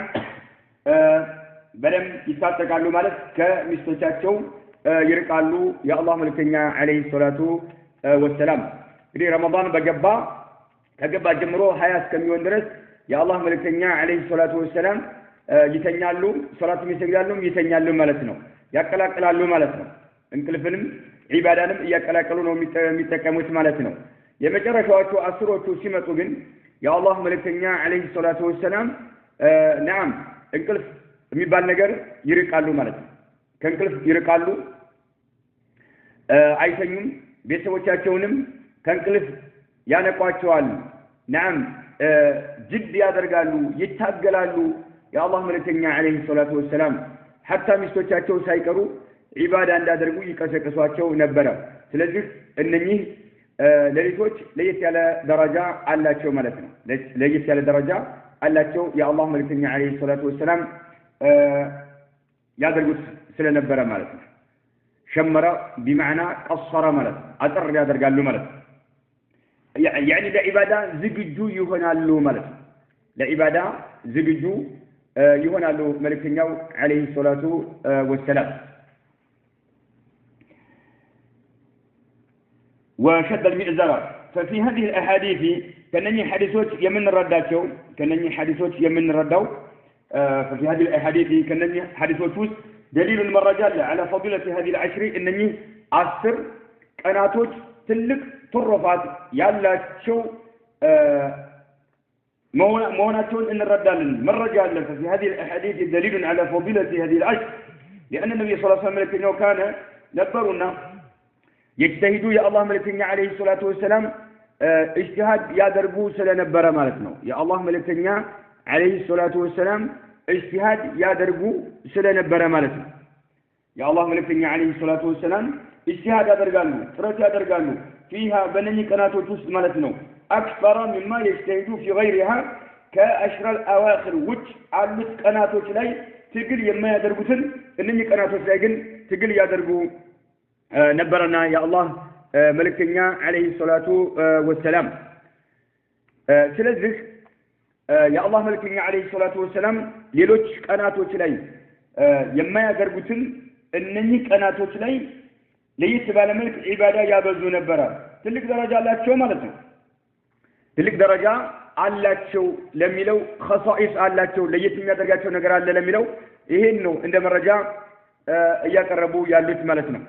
بلم يتاتقالو مالك كمستوچاچو يرقالو يا الله ملكتኛ عليه الصلاه والسلام እንግዲህ ረመዳን ከገባ ጀምሮ 20 እስከሚሆን ድረስ يا الله ملكتኛ عليه الصلاه والسلام ይተኛሉ ሶላት ይተኛሉ ማለት ነው ያቀላቅላሉ ማለት ነው እንቅልፍንም ዒባዳንም ያቀላቀሉ ነው የሚጠቀሙት ማለት ነው የመጨረሻዎቹ አስሮቹ ሲመጡ ግን የአላህ መልእክተኛ አለይሂ ሰላቱ ወሰላም نعم እንቅልፍ የሚባል ነገር ይርቃሉ ማለት ነው ከእንቅልፍ ይርቃሉ አይተኙም ቤተሰቦቻቸውንም ከእንቅልፍ ያነቋቸዋል نعم ጅድ ያደርጋሉ ይታገላሉ የአላህ መልእክተኛ አለይሂ ሰላቱ ወሰላም حتى ሚስቶቻቸው ሳይቀሩ ዒባዳ እንዳደርጉ ይቀሰቅሷቸው ነበር ስለዚህ እነኚህ ለሊቶች ለየት ያለ ደረጃ አላቸው ማለት ነው ለየት ያለ ደረጃ አላቸው የአላህ መልእክተኛ አለይሂ ሰላቱ ወሰላም ያደርጉት ስለነበረ ማለት ነው ሸመረ بمعنى قصر ማለት አጥር ያደርጋሉ ማለት يعني ለኢባዳ ዝግጁ ይሆናሉ ማለት ለኢባዳ ዝግጁ ይሆናሉ መልእክተኛው አለይሂ ሰላቱ ወሰላም وشد المئزرة ففي هذه الأحاديث كنني حديثوች የምንረዳቸው كنني حديثوች የምንረዳው ففي هذه الأحاديث كنني حديثوች ውስጥ دليل المرجع على فضيلة هذه العشر إنني 10 ቀናቶች ትልቅ ትሩፋት ያላቸው مهوناتون إن الردال مرجع في هذه الأحاديث دليل على فضيلة هذه العشر لأن النبي صلى الله عليه وسلم كان نبرنا يجتهدوا يا الله ملكنا عليه الصلاة والسلام اجتهاد يا دربو سلا نبر مالتنا يا الله ملكنا عليه الصلاة والسلام اجتهاد يا دربو سلا نبر مالتنا يا الله ملكنا عليه الصلاة والسلام اجتهاد أدرجانو فرت أدرجانو فيها بنني قناة توست مالتنا أكثر مما يجتهدوا في غيرها كأشر الأواخر وج على قناة تلاي تقل يما يدرجوتن إنني قناة تلاقين تقل يدرجو نبرنا يا الله ملكنا عليه الصلاة والسلام سلزق يا الله ملكنا عليه الصلاة والسلام يلوش قناة تلاي يما يدرجوتن إنني قناة تلاي ليس بالملك عبادة يابزو نبرا تلك درجة لا تشو مالتنا تلك درجة على تشو لميلو خصائص على تشو ليت من درجة تشو نقرأ على لميلو إنه عندما رجع يقربوا يالوت مالتنا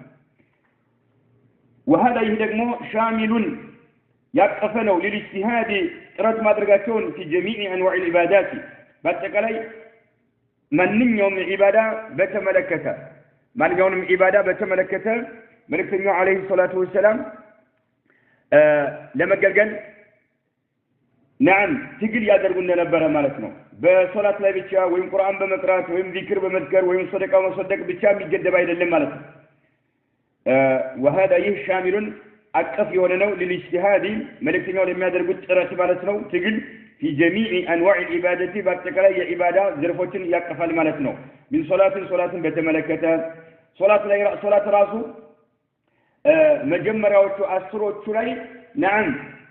وهذا يهدقمو شامل يقفنو للاجتهاد رد ما درجاتون في جميع أنواع العبادات باتقالي من يوم عبادة بتملكته من يوم عبادة بتملكته ملكنا عليه الصلاة والسلام لما قال نعم تقل يادرقنا نبرا مالتنا بصلاة لا بيتشا ويم قرآن بمقرات ويم ذكر بمذكر ويم صدقة ومصدق بيتشا بيجدب أيضا لمالتنا وهذا شامل أكف يوننو للاجتهاد ملكنا لما يادرقوا تراتي مالتنا تقل في جميع أنواع العبادة باتكلا عبادة زرفوتين يقفل مالتنا من صلاة بتملكتها صلاة راسو مجمرة وأسرة شراي نعم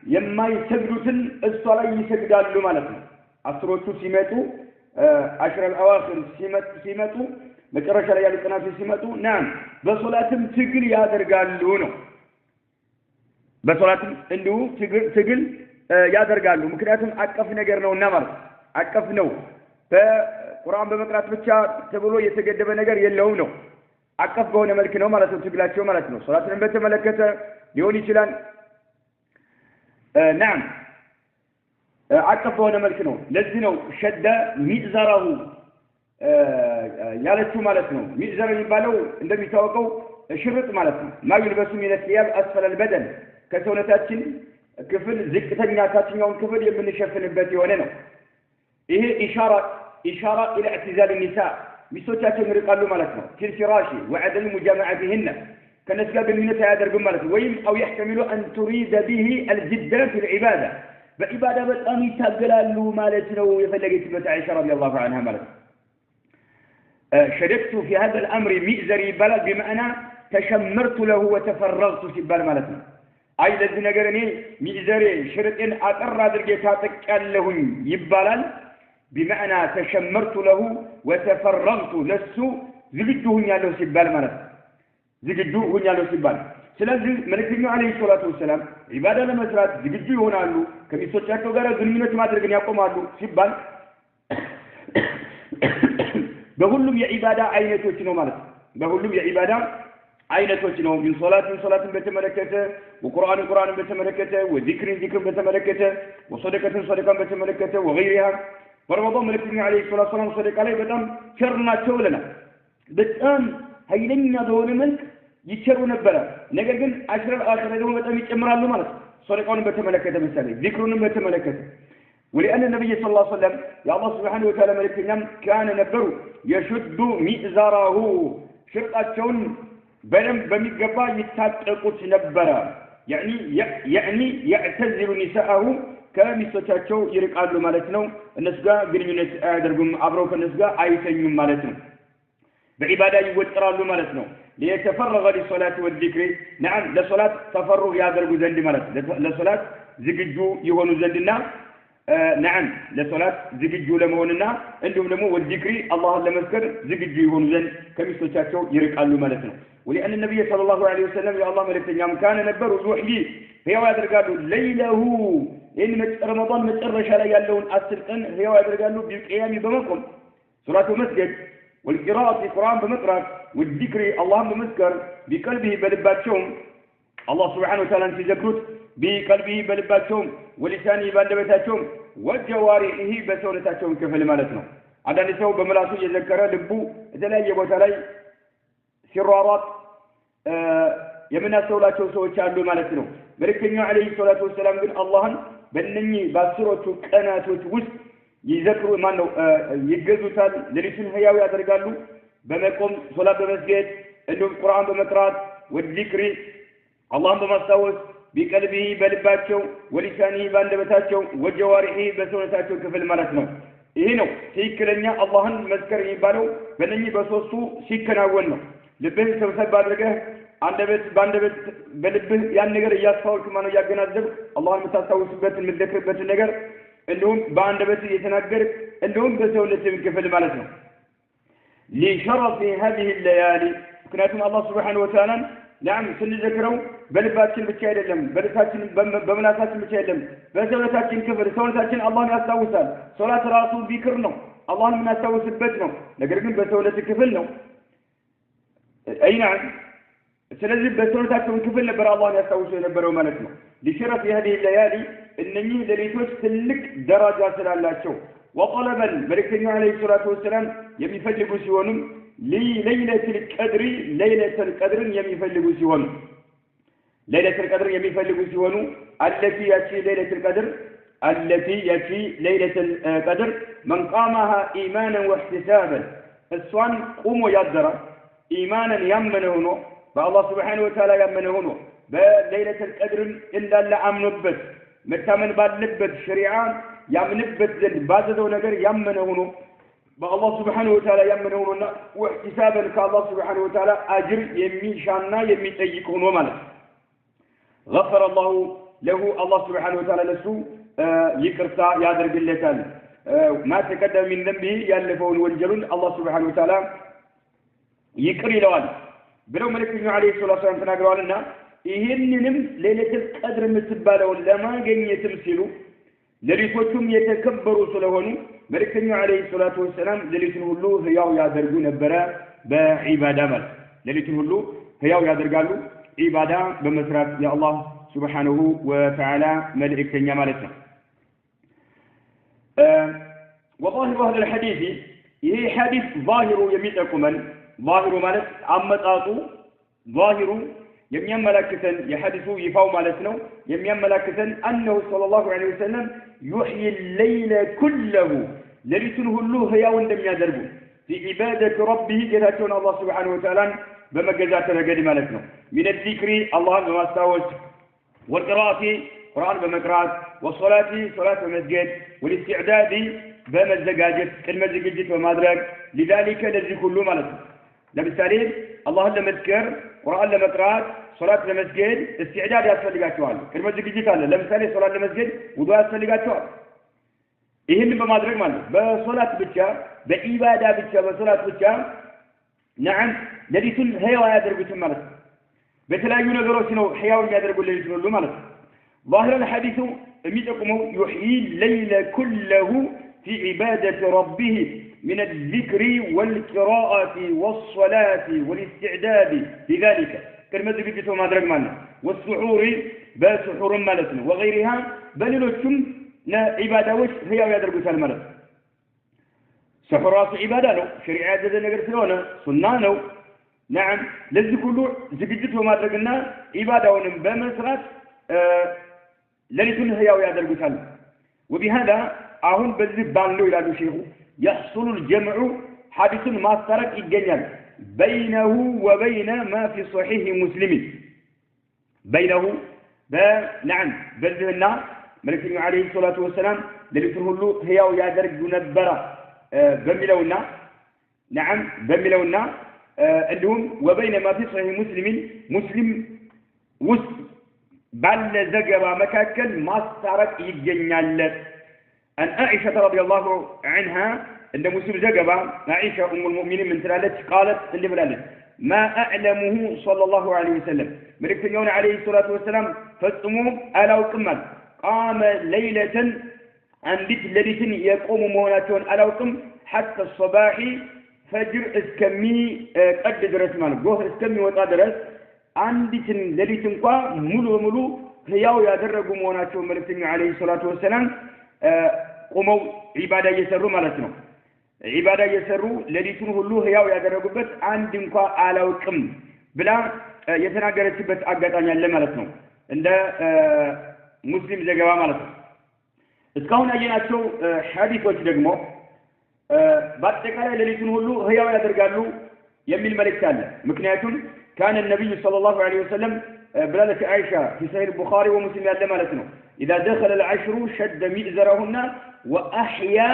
يما يسجدون الصلاة يسجدالو مالتنا أسرة سيمتو عشر الأواخر سيمتو مكرش ريال القناة سيمتو نعم بصلاة تقل يادرقالو نو بصلاة عنده تقل يادرقالو مكناتهم أكف نقرنو النمر أكف نو فقرآن بمقرات بتشا تبلو يتقدم نقر يلو نو أكف بهنا ملك نو مالتو تقلاتشو مالتنا صلاة نبت ملكته ليوني شلان نعم عكف هنا ملكنو لزنو شد مئزره يالتو مالتنو مئزر يبالو عندما يتوقعوا شرط مالتنو ما يلبسوا من الثياب أسفل البدن كسونتاتشن كفل زكتنيا تاتشن يوم كفل يمن شفن البيت وننو إيه إشارة إلى اعتزال النساء ميسوتاتشن رقالو مالتنو في الفراش وعدم مجامعتهن كنسقى بالمنة هذا مالتنو ويم أو يحتمل أن تريد به الجد في العبادة بإبادة بطاني تقلالو مالتنو يفلقيت بنت عائشة رضي الله عنها مالتنو شددت في هذا الأمر مئزري بلد بمعنى تشمرت له وتفرغت في البال مالتنا أي الذي نقرني مئزري شرطين أقرى درجتاتك لهم يبالال بمعنى تشمرت له وتفرغت لسو زجدوهن يالو سبال مالتنا زجدوهن يالو سبال سلازم ملكنا عليه الصلاة والسلام عبادة لمسرات زجدو يهونالو كميسوچاتو غير ذنينة ما درجن يقومالو سبال بقولهم يا عبادة عينتوش نو مالت بقولهم يا عبادة عينتوش نو من صلاة بتملكته وقرآن بتملكته وذكر بتملكته وصدقة بتملكته وغيرها فرمضان ملكنا عليه الصلاة والسلام صدق عليه بدم شرنا شولنا بتأم هيلنا دون ملك يشروا نبلا نجدن عشر الآخر يوم بتأم يجمر الله مالت صدقة بتملكته مثلا ذكر بتملكته ولأن النبي صلى الله عليه وسلم يا الله سبحانه وتعالى ملكنا كان نبره يشد مئزره شرطة بلم بمقبا يتاتقوت نبرا يعني يعتزل نساءه كمستشاتشو يرقالو مالتنو النسقا قرمينة أدرقم عبروك النسقا آيتين مالتنو بعبادة يوترالو مالتنو ليتفرغ للصلاة والذكر نعم لصلاة تفرغ يادرقو زند مالت لصلاة زقجو يهونو زندنا نعم لصلاة زجاجو لمهوننا عندهم لمو والذكر الله لمذكر زجاجو يهون زين كميسوچاچو يرقالو مالتنا ولأن النبي صلى الله عليه وسلم يا الله ملكتنيام كان نبر يوحي هيو يدرقالو ليله إن رمضان متقرش على يالون أسرقن هيو يدرقالو بالقيام بمقم صلاة مسجد والقراءة في القرآن بمقرأ والذكر الله بمذكر بقلبه بلباتشوم الله سبحانه وتعالى في ذكرت بقلبه بلباتهم ولسانه بلباتهم ወጀዋሪሂ በሰውነታቸው ክፍል ማለት ነው አንዳንድ ሰው በመላሱ እየዘከረ ልቡ የተለያየ ቦታ ላይ ሲሯሯጥ የምናስተውላቸው ሰዎች አሉ ማለት ነው መልእክተኛው አለይሂ ሰላቱ ወሰለም ግን አላህን በእነኚህ በአስሮቹ ቀናቶች ውስጥ ይዘክሩ ማነው ይገዙታል ለሊቱን ህያው ያደርጋሉ በመቆም ሶላት በመስገድ እንዲሁም ቁርአን በመቅራት ወዚክሪ አላህን በማስታወስ ቢቀልቢሂ በልባቸው ወሊሳኒሂ ባንደበታቸው ወጀዋሪሂ በሰውነታቸው ክፍል ማለት ነው ይሄ ነው ትክክለኛ አላህን መዝከር የሚባለው በእነኚህ በሶስቱ ሲከናወን ነው ልብህን ሰብሰብ አድርገህ ባንደበት በልብህ ያን ነገር እያስተዋልክ ማነው ያገናዘብ አላህን የምታስታውስበት የምትዘክርበት ነገር እንዲሁም በአንደበት እየተናገር እንዲሁም በሰውነትህ ክፍል ማለት ነው لشرف هذه الليالي ምክንያቱም አላህ Subhanahu Wa Ta'ala نعم ስንዘክረው በልባችን ብቻ አይደለም በልባችን በመናሳችን ብቻ አይደለም በሰውነታችን ክፍል ሰውነታችን አላህን ያስታውሳል ሶላት ራሱ ዚክር ነው አላህን የምናስታውስበት ነው ነገር ግን በሰውነት ክፍል ነው አይና ስለዚህ በሰውነታቸው ክፍል ነበር አላህን ያስታውሱ የነበረው ማለት ነው لشرف هذه الليالي እነኚህ ሌሊቶች ትልቅ ደረጃ ስላላቸው وطلبا መልእክተኛው አለይሂ ሰላቱ ወሰለም የሚፈልጉ ሲሆኑም ليلة القدر ليلة القدر የሚፈልጉ ሲሆኑ ليلة القدر የሚፈልጉ ሲሆኑ التي يأتي ليلة القدر التي يأتي ليلة القدر من قامها إيمانا واحتسابا እሷን ቆሞ ያደረ ኢማንን ያመነ ሆኖ በአላህ Subhanahu Wa Ta'ala ያመነ ሆኖ በለይለተ القدر እንዳለ አምኖበት መታመን ባለበት ሸሪዓን ያምንበት ዘንድ ባዘዘው ነገር ያመነ ሆኖ በአላህ Subhanahu Wa Ta'ala ያመነ ሆኖና ወህቲሳበን ከአላህ Subhanahu Wa Ta'ala አጅር የሚሻና የሚጠይቅ ሆኖ ማለት غفر الله له الله Subhanahu Wa Ta'ala ለሱ ይቅርታ ያደርግለታል ما تقدم من ذنبه ያለፈውን ወንጀሉን አላህ Subhanahu Wa Ta'ala ይቅር ይለዋል ብለው መልእክተኛው አለይሂ ሰላቱ ወሰለም ተናግረዋልና ይሄንንም ለይለቱል ቀድር የምትባለውን ለማግኘትም ሲሉ ሌሊቶቹም የተከበሩ ስለሆኑ መልእክተኛው አለይሂ ሰላቱ ወሰለም ሌሊቱን ሁሉ ህያው ያደርጉ ነበር በዒባዳ ማለት ሌሊቱን ሁሉ ህያው ያደርጋሉ ዒባዳ በመስራት የአላህ Subhanahu Wa Ta'ala መልእክተኛ ማለት ነው وظاهر هذا الحديث ይሄ ሐዲስ ظاهሩ የሚጠቁመን ظاهሩ ማለት አመጣጡ ظاهሩ የሚያመላክተን የሐዲሱ ይፋው ማለት ነው የሚያመላክተን أنه صلى الله عليه وسلم يحيي الليل كله ሌሊቱን ሁሉ ህያው እንደሚያደርጉ في عبادة ربه ጌታቸውን አላህ Subhanahu Wa Ta'ala በመገዛት ረገድ ማለት ነው من الذكر አላህን በማስታወስ والقراءة قرآن بمقرات والصلاة صلاة بمسجد والاستعداد بمزجاجة كلمة زجاجة ومادرك لذلك الذي كله مالك لمثال الله لمذكر قرآن لمقرات صلاة لمسجد استعداد يصلي سؤال كلمة زجاجة الله لمثال صلاة لمسجد وضوء يصلي سؤال إيه اللي بمادرك مالك بصلاة بتشا بإبادة بتشا بصلاة بتشا نعم الذي تل هي ويادر بتشا مالك بتلاقون غروسنا حياون يادرقوا اللي يسمونه مالك ظاهر الحديث يميتكم يحيي الليل كله في عبادة ربه من الذكر والقراءة والصلاة والاستعداد لذلك كلمة ذكرته ما درك معنا والسحور بسحور مالتنا وغيرها بل لكم عبادة وش هي يدرك الملك سحور راس عبادة له شريعة هذا النجر سلونا سنانه نعم لذي كله ذكرته ما دركنا عبادة ونبى مسرات ليلتون هياو يادرغوتال وبهذا አሁን በዚህ ባለው ይላሉ ሼኹ يحصل الجمع حادث ما ترك ይገኛል بينه وبين ما في صحيح مسلم بينه نعم በዚህና መልእክተኛው አለይሂ ሰላቱ ወሰለም ለሊቱን ሁሉ ህያው ያደርጉ ነበር በሚለውና نعم በሚለውና እንዲሁም وبين ما في صحيح مسلم ውስጥ ባለ ዘገባ መካከል ማስተረቅ ይገኛል أن عائشة رضي الله عنها عند مسلم زجبا عائشة أم المؤمنين من ثلاثة قالت اللي بلالت ما أعلمه صلى الله عليه وسلم ملكتنيون عليه الصلاة والسلام فاستموه ألا وقمت قام ليلة عن بيت ليلة يقوم موناتون ألا وقم حتى الصباح فجر اسكمي قد درس مال جوهر اسكمي وقدرس عن بيت ليلة قا ملو هياو يدرجوا موناتون ملكتنيون عليه الصلاة والسلام ቆመው ዒባዳ እየሰሩ ማለት ነው ዒባዳ እየሰሩ ሌሊቱን ሁሉ ህያው ያደረጉበት አንድ እንኳን አላውቅም ብላ የተናገረችበት አጋጣሚ አለ ማለት ነው እንደ ሙስሊም ዘገባ ማለት ነው እስካሁን ያየናቸው ሐዲሶች ደግሞ በአጠቃላይ ሌሊቱን ሁሉ ህያው ያደርጋሉ የሚል መልእክት አለ ምክንያቱም كان النبي صلى الله عليه وسلم بلالة عائشة في صحيح البخاري ومسلم ያለ ማለት ነው إذا دخل العشر شد مئزرهن وأحيا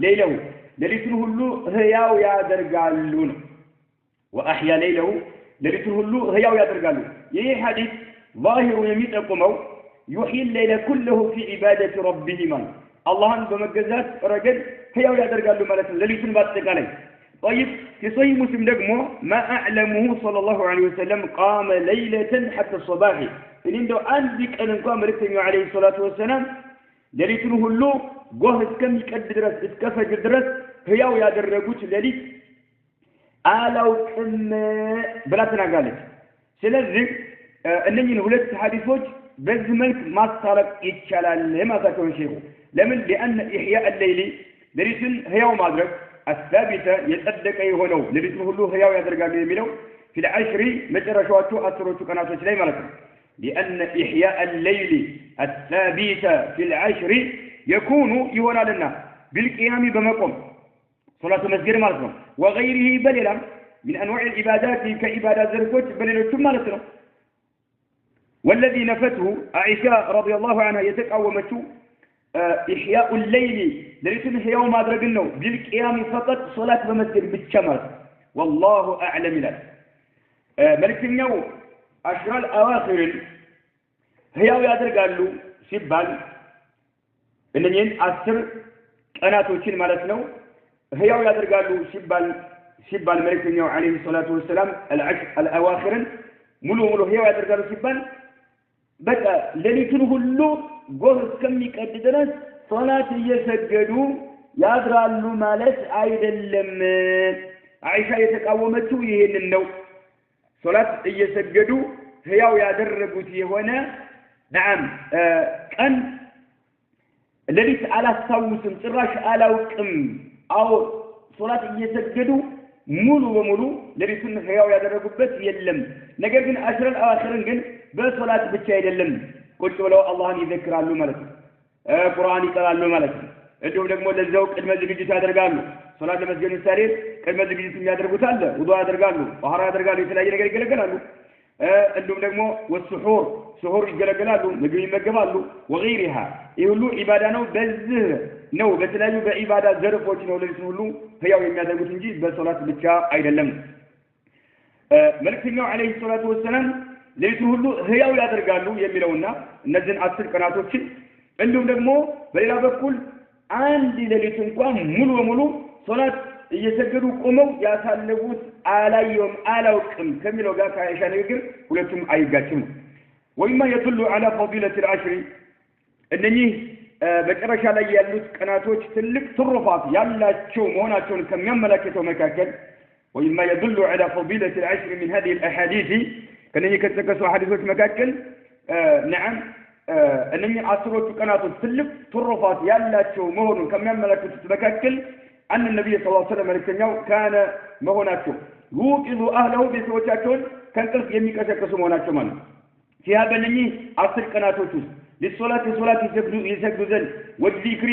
ليله ሌሊቱን ሁሉ ህያው ያደርጋሉ وأحيا ليله ሌሊቱን ሁሉ ህያው ያደርጋሉ ይህ ሐዲስ ظاهر የሚጠቁመው يحيي الليل كله في عبادة ربه ማለት አላህን በመገዛት ረገድ ህያው ያደርጋሉ ማለት ነው ሌሊቱን በአጠቃላይ طيب في صحيح مسلم ደግሞ ما أعلمه صلى الله عليه وسلم قام ليلة حتى الصباح እንደው አንድ ቀን እንኳን መልእክተኛው عليه الصلاة والسلام ሌሊቱን ሁሉ ጎህ እስከሚቀድ ድረስ እስከ ፈጅር ድረስ ህያው ያደረጉት ሌሊት አላውቅም ብላ ተናግራለች ስለዚህ እነኚህን ሁለት ሐዲሶች በዚህ መልክ ማስተላለፍ ይቻላል ለማታከው ሼኹ ለምን لأن إحياء الليل ሌሊቱን ህያው ማድረግ الثابتة يتصدق يهونو لبيت هلو هياو يدرقال يميلو في العشر مجرشواتو أسروتو كناتو سلاي مالكم لأن إحياء الليل الثابتة في العشر يكون يهونا لنا بالقيام بمقوم صلاة مسجد مالكم وغيره بللا من أنواع العبادات كعبادات زركوت بللتم مالكم والذي نفته عائشة رضي الله عنها يتقومتو إحياء الليل ليتن هياو ما درجنو بالقيام فقط صلاة بمسجد بالشمال والله أعلم لا ملكنيو أشهر الأواخر هياو يادرقالو سبال إننين أسر قناتوشين مالتنو هياو يادرقالو سبال ملكنيو عليه الصلاة والسلام الأواخر ملو هياو يادرقالو سبال بقى ليتن هلو ጎህ እስከሚቀድ ድረስ ሶላት እየሰገዱ ያድራሉ ማለት አይደለም አይሻ የተቃወመችው ይሄንን ነው ሶላት እየሰገዱ ህያው ያደረጉት የሆነ نعم ቀን ሌሊት አላስታውስም ጭራሽ አላውቅም አው ሶላት እየሰገዱ ሙሉ በሙሉ ሌሊቱን ህያው ያደረጉበት የለም ነገር ግን አሽረል አዋኺርን ግን በሶላት ብቻ አይደለም ቁጭ ብለው አላህን ይዘክራሉ ማለት ነው ቁርአን ይቀራሉ ማለት ነው እንዲሁም ደግሞ ለዛው ቅድመ ዝግጅት ያደርጋሉ ሶላት ለመስገድ ምሳሌ ቅድመ ዝግጅት የሚያደርጉት አለ ውዱእ ያደርጋሉ ጧሃራ ያደርጋሉ የተለያየ ነገር ይገለገላሉ እንዲሁም ደግሞ ወሱሁር ይገለገላሉ ምግብ ይመገባሉ ወغيرها ይህ ሁሉ ኢባዳ ነው በዚህ ነው በተለያዩ በኢባዳ ዘርፎች ነው ለዚህ ሁሉ ህያው የሚያደርጉት እንጂ በሶላት ብቻ አይደለም መልእክተኛው عليه الصلاه والسلام ሌሊቱን ሁሉ ህያው ያደርጋሉ የሚለውና እነዚህን 10 ቀናቶችን እንዲሁም ደግሞ በሌላ በኩል አንድ ሌሊት እንኳን ሙሉ በሙሉ ሶላት እየሰገዱ ቆመው ያሳለፉት አላውቅም ከሚለው ጋር ከአይሻ ንግግር ሁለቱም አይጋጭም وإما يدل على فضيلة العشر እነኚህ በጨረሻ ላይ ያሉት ቀናቶች ትልቅ ትሩፋት ያላቸው መሆናቸውን ከሚያመለክተው መካከል وإما يدل على فضيلة العشر من هذه الأحاديث كنني كتكسو حديثوች መካከል نعم እነኚህ 10ዎቹ ቀናቶች ትልቅ ትሩፋት ያላቸው መሆኑን ከሚያመለክቱት መካከል أن النبي صلى الله عليه وسلم መልእክተኛው كان መሆናቸው يوقظ أهله ቤተሰቦቻቸውን ከእንቅልፍ የሚቀሰቅሱ መሆናቸው ማለት ሲያ በእነኚህ 10 ቀናቶች ውስጥ ለሶላት ይሰግዱ ዘንድ ወذكر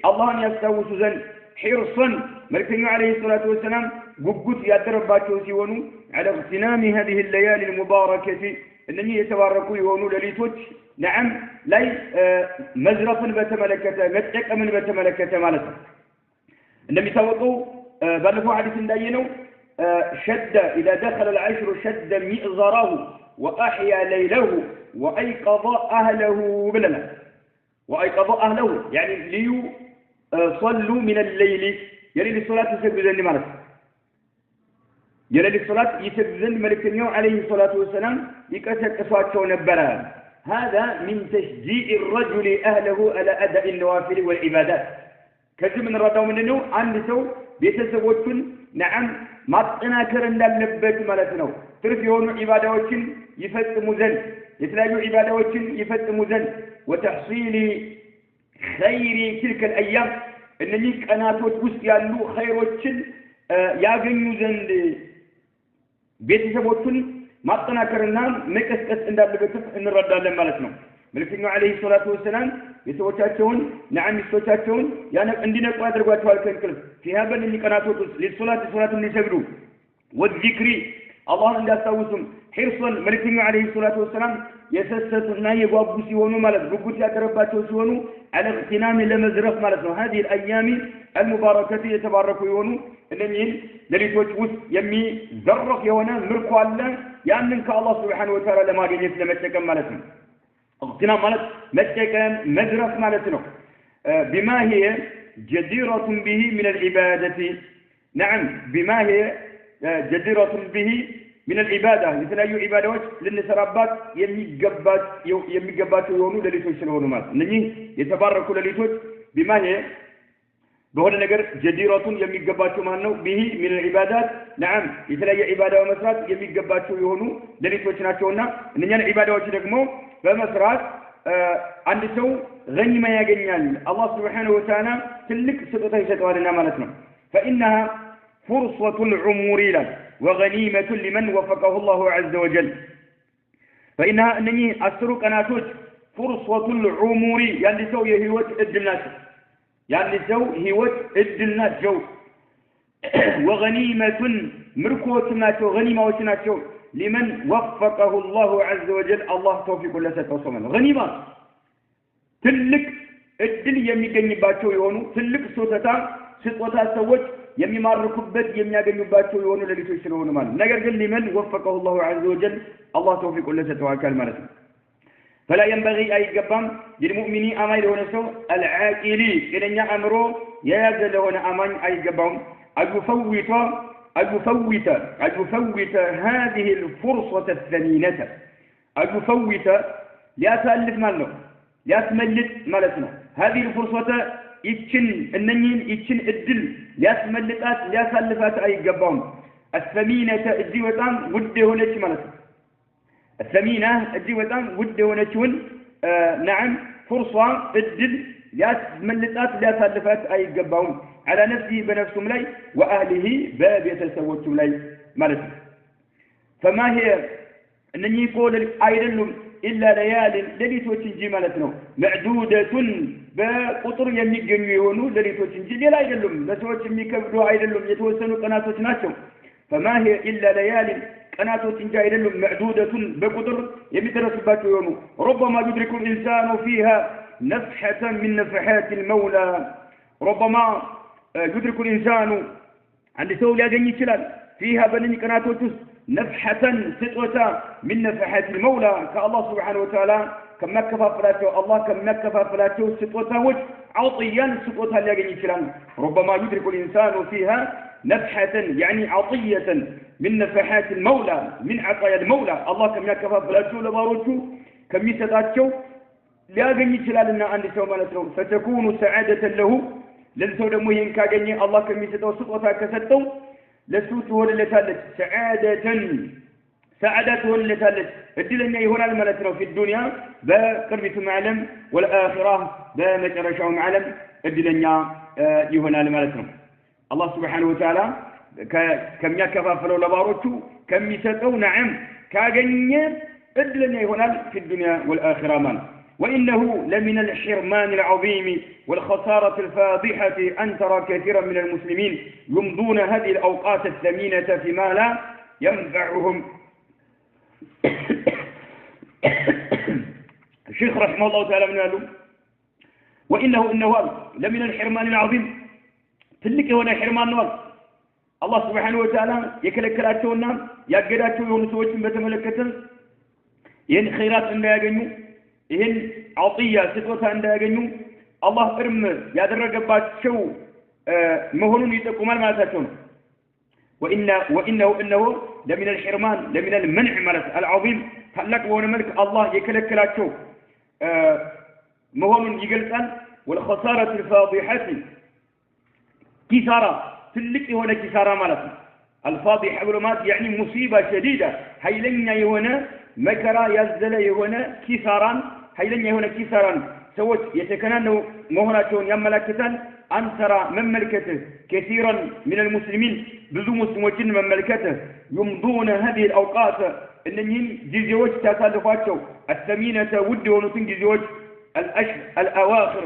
አላህን ያስታውሱ ዘንድ حرصا መልእክተኛው عليه الصلاة والسلام ጉጉት ያደረባቸው ሲሆኑ على اغتنام هذه الليالي المباركة እነኚህ የተባረኩ የሆኑ ሌሊቶች نعم ላይ መዝረፍን በተመለከተ መጠቀምን በተመለከተ ማለት ነው እንደሚታወቀው ባለፈው ሐዲስ እንዳየነው شد إذا دخل العشر شد مئزره وأحيا ليله وأيقظ أهله بلنا وأيقظ أهله يعني ليصلوا من الليل يعني للصلاة يسجدون لمالك يعني للصلاة يسجدون ملك اليوم عليه الصلاة والسلام يكسر قصواته نبرا هذا من تشجيع الرجل أهله على أداء النوافل والعبادات كذب من الرضا منه عند سو بيتسوتون نعم ما تناكر ان اللبت مالتنا ترف يونو عباداتين يفصموا زن يتلاقوا عبادوችን يفጽሙ ዘንድ وتحصيل خير تلك الأيام እነኚህ ቀናቶች ውስጥ ያሉ ኸይሮችን ያገኙ ዘንድ ቤተሰቦቹን ማጠናከርና መቀስቀስ እንዳለበት እንረዳለን ማለት ነው። መልእክተኛው አለይሂ ሰላቱ ወሰላም ቤተሰቦቻቸውን ሚስቶቻቸውን እንዲነቁ አድርጓቸዋል ከእንቅልፍ ሲያበል ቀናቶች ውስጥ ለሶላት እንዲሰግዱ ወዚክሪ አላህን እንዳስታውሱም ሒርሶን መልእክተኛው አለይሂ ሰላቱ ወሰላም የሰሰቱና የጓጉ ሲሆኑ ማለት ጉጉት ያቀረባቸው ሲሆኑ አለፍቲናም ለመዝረፍ ማለት ነው። هذه الايام المباركه የተባረኩ የሆኑ እነኚህን ሌሊቶች ውስጥ የሚዘረፍ የሆነ ምርኮ አለ ያንን ከአላህ Subhanahu Wa Ta'ala ለማግኘት ለመጠቀም ማለት ነው። اغتنام ማለት መጠቀም መዝረፍ ማለት ነው። بما هي جديرة به من العبادة نعم بما هي جديرة به من العبادة የተለያዩ عبادات ለነሰራባት የሚገባቸው የሆኑ ሌሊቶች ስለሆኑ ማለት እነኚህ የተባረኩ ሌሊቶች بما هي በሆነ ነገር ጀዲራቱን የሚገባቸው ማን ነው به من العبادات نعم የተለያየ عبادة መስራት የሚገባቸው የሆኑ ሌሊቶች ናቸውና እነኛን عبادዎች ደግሞ በመስራት አንድ ሰው ገኒማ ያገኛል አላህ Subhanahu Wa Ta'ala ትልቅ ስጦታ ይሰጠዋልና ማለት ነው። فإنها فرصة العمر له وغنيمة لمن وفقه الله عز وجل فإنها أنني أسرق أناتوج فرصة العمر يعني سو يهوت الدلنات يعني سو هوت الدلنات جو وغنيمة مركوة ناتو غنيمة ناتو لمن وفقه الله عز وجل الله توفيق لسه توصمنا غنيمة تلك الدل يميقني باتو يونو تلك سوطتا سوج የሚማርኩበት የሚያገኙባቸው የሆኑ ሌሊቶች ስለሆኑ ማለት ነገር ግን لمن وفقه الله عز وجل الله توفيق ለሰጠው አካል ማለት ነው። فلا ينبغي አይገባም للمؤمن አማኝ ለሆነ ሰው العاقل የለኛ አምሮ የያዘ ለሆነ አማኝ አይገባም أجفوت هذه الفرصة الثمينة أجفوت ሊያሳልፍ ማለት ነው ሊያስመልጥ ማለት ነው هذه الفرصة ይችን እድል ሊያስመልጣት ሊያሳልፋት አይገባም። الثمينة እዚህ በጣም ውድ የሆነች ማለት ነው። الثمينة እዚህ በጣም ውድ የሆነችውን نعم فرصة እድል ሊያስመልጣት ሊያሳልፋት አይገባም على نفسه بنفسه ላይ وأهله በቤተሰቦቹም ላይ ማለት ነው። فما هي እነኚህ ቆል አይደሉም إلا ليال ሌሊቶች እንጂ ማለት ነው معدودة በቁጥር የሚገኙ የሆኑ ሌሊቶች እንጂ ሌላ አይደሉም ለሰዎች የሚከብዱ አይደሉም የተወሰኑ ቀናቶች ናቸው። فما هي إلا ليال ቀናቶች እንጂ አይደሉም معدودة በቁጥር የሚደረስባቸው የሆኑ ربما يدرك الإنسان فيها نفحة من نفحات المولى ربما يدرك الإنسان عند سو ሊያገኝ ይችላል فيها በእነኚህ ቀናቶች ውስጥ نفحة سطوة من نفحات المولى كالله سبحانه وتعالى كما كفافلاته الله كما كفافلاته سطوة عطيا سطوة لاغني يችላል ربما يدرك الإنسان فيها نفحة يعني عطية من نفحات المولى من عطايا المولى الله كما كفافلاته لباروቹ ከሚሰጣቸው ሊያገኝ ይችላልና አንድ ሰው ማለት ነው فتكون سعادة له ለሰው ደግሞ ይሄን ካገኘ አላህ ከሚሰጠው ስጦታ ከሰጠው ለሱ ትሆንለታለች سعادة ትሆንለታለች እድለኛ ይሆናል ማለት ነው في الدنيا በቅርቢቱ ዓለም والآخرة በመጨረሻው ዓለም እድለኛ ይሆናል ማለት ነው። አላህ Subhanahu Wa Ta'ala ከሚያከፋፍለው ለባሮቹ ከሚሰጠው نعم ካገኘ እድለኛ ይሆናል في الدنيا والآخرة ማለት وإنه لمن الحرمان العظيم والخسارة الفاضحة أن ترى كثيرا من المسلمين يمضون هذه الأوقات الثمينة فيما لا ينفعهم. الشيخ رحمه الله تعالى من قال وإنه لمن الحرمان العظيم تلك هنا حرمان نوال الله سبحانه وتعالى يكلكلاتنا يقداتوا يونسوችን በተመለከተ ይህን ኸይራት እንዳያገኙ ይህን አጥያ ስጦታ እንዳያገኙ አላህ እርም ያደረገባቸው መሆኑን ይጠቁማል ማለታቸው ነው። وإنه لمن الحرمان لمن المنع ማለት العظيم ታላቅ በሆነ መልክ አላህ የከለከላቸው መሆኑን ይገልጻል። والخسارة الفاضحة كسارة ትልቅ የሆነ ኪሳራ ማለት ነው። الفاضحة ብሎ ማለት يعني مصيبة شديدة ኃይለኛ የሆነ መከራ ያዘለ የሆነ ኪሳራን ኃይለኛ የሆነ ኪሳራን ሰዎች የተከናነው መሆናቸውን ያመለክታል አንተራ መመልከት كثيرا من المسلمين ብዙ ሙስሊሞችን መመልከት يمضون هذه الاوقات እነኚህን ጊዜዎች ታሳልፏቸው الثمينة ውድ የሆኑትን ጊዜዎች الاواخر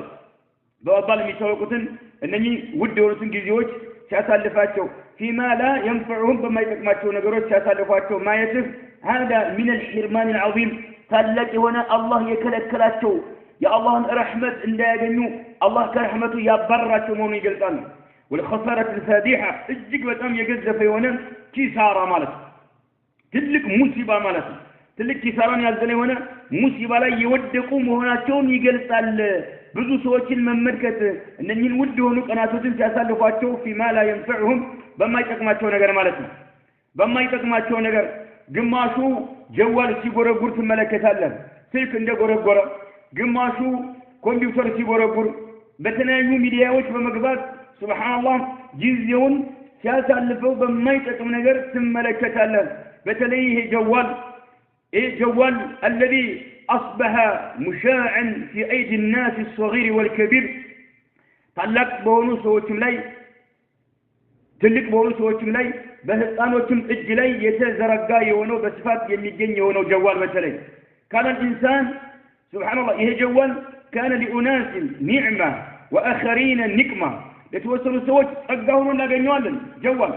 በአባል የሚታወቁትን እነኚህ ውድ የሆኑትን ጊዜዎች ሲያሳልፋቸው فيما لا ينفعهم በማይጠቅማቸው ነገሮች ሲያሳልፏቸው ማየትህ هذا من الحرمان العظيم ታላቅ የሆነ አላህ የከለከላቸው የአላህን ረህመት እንዳያገኙ አላህ ከረህመቱ ያባረራቸው መሆኑን ይገልጻል والخسارة الفادحة እጅግ በጣም የገዘፈ የሆነ ኪሳራ ማለት ትልቅ ሙሲባ ማለት ትልቅ ኪሳራን ያዘለ የሆነ ሙሲባ ላይ የወደቁ መሆናቸውን ይገልጻል ብዙ ሰዎችን መመልከት እነኚህን ውድ የሆኑ ቀናቶችን ሲያሳልፏቸው فيما لا ينفعهم በማይጠቅማቸው ነገር ማለት ነው በማይጠቅማቸው ነገር ግማሹ ጀዋል ሲጎረጉር ትመለከታለህ ስልክ እንደጎረጎረ ግማሹ ኮምፒውተር ሲጎረጉር በተለያዩ ሚዲያዎች በመግባት ሱብሃንአላህ ጊዜውን ሲያሳልፈው በማይጠቅም ነገር ትመለከታለህ በተለይ ይሄ ጀዋል الذي أصبح مشاعا في أيدي الناس الصغير والكبير ታላቅ በሆኑ ሰዎችም ላይ ትልቅ በሆኑ ሰዎችም ላይ በህፃኖችም እጅ ላይ የተዘረጋ የሆነው በስፋት የሚገኝ የሆነው ጀዋል በተለይ كان الإنسان سبحان الله ይሄ ጀዋል كان لأناس نعمة وآخرين نقمة ለተወሰኑ ሰዎች ጸጋ ሆኖ እናገኘዋለን ጀዋል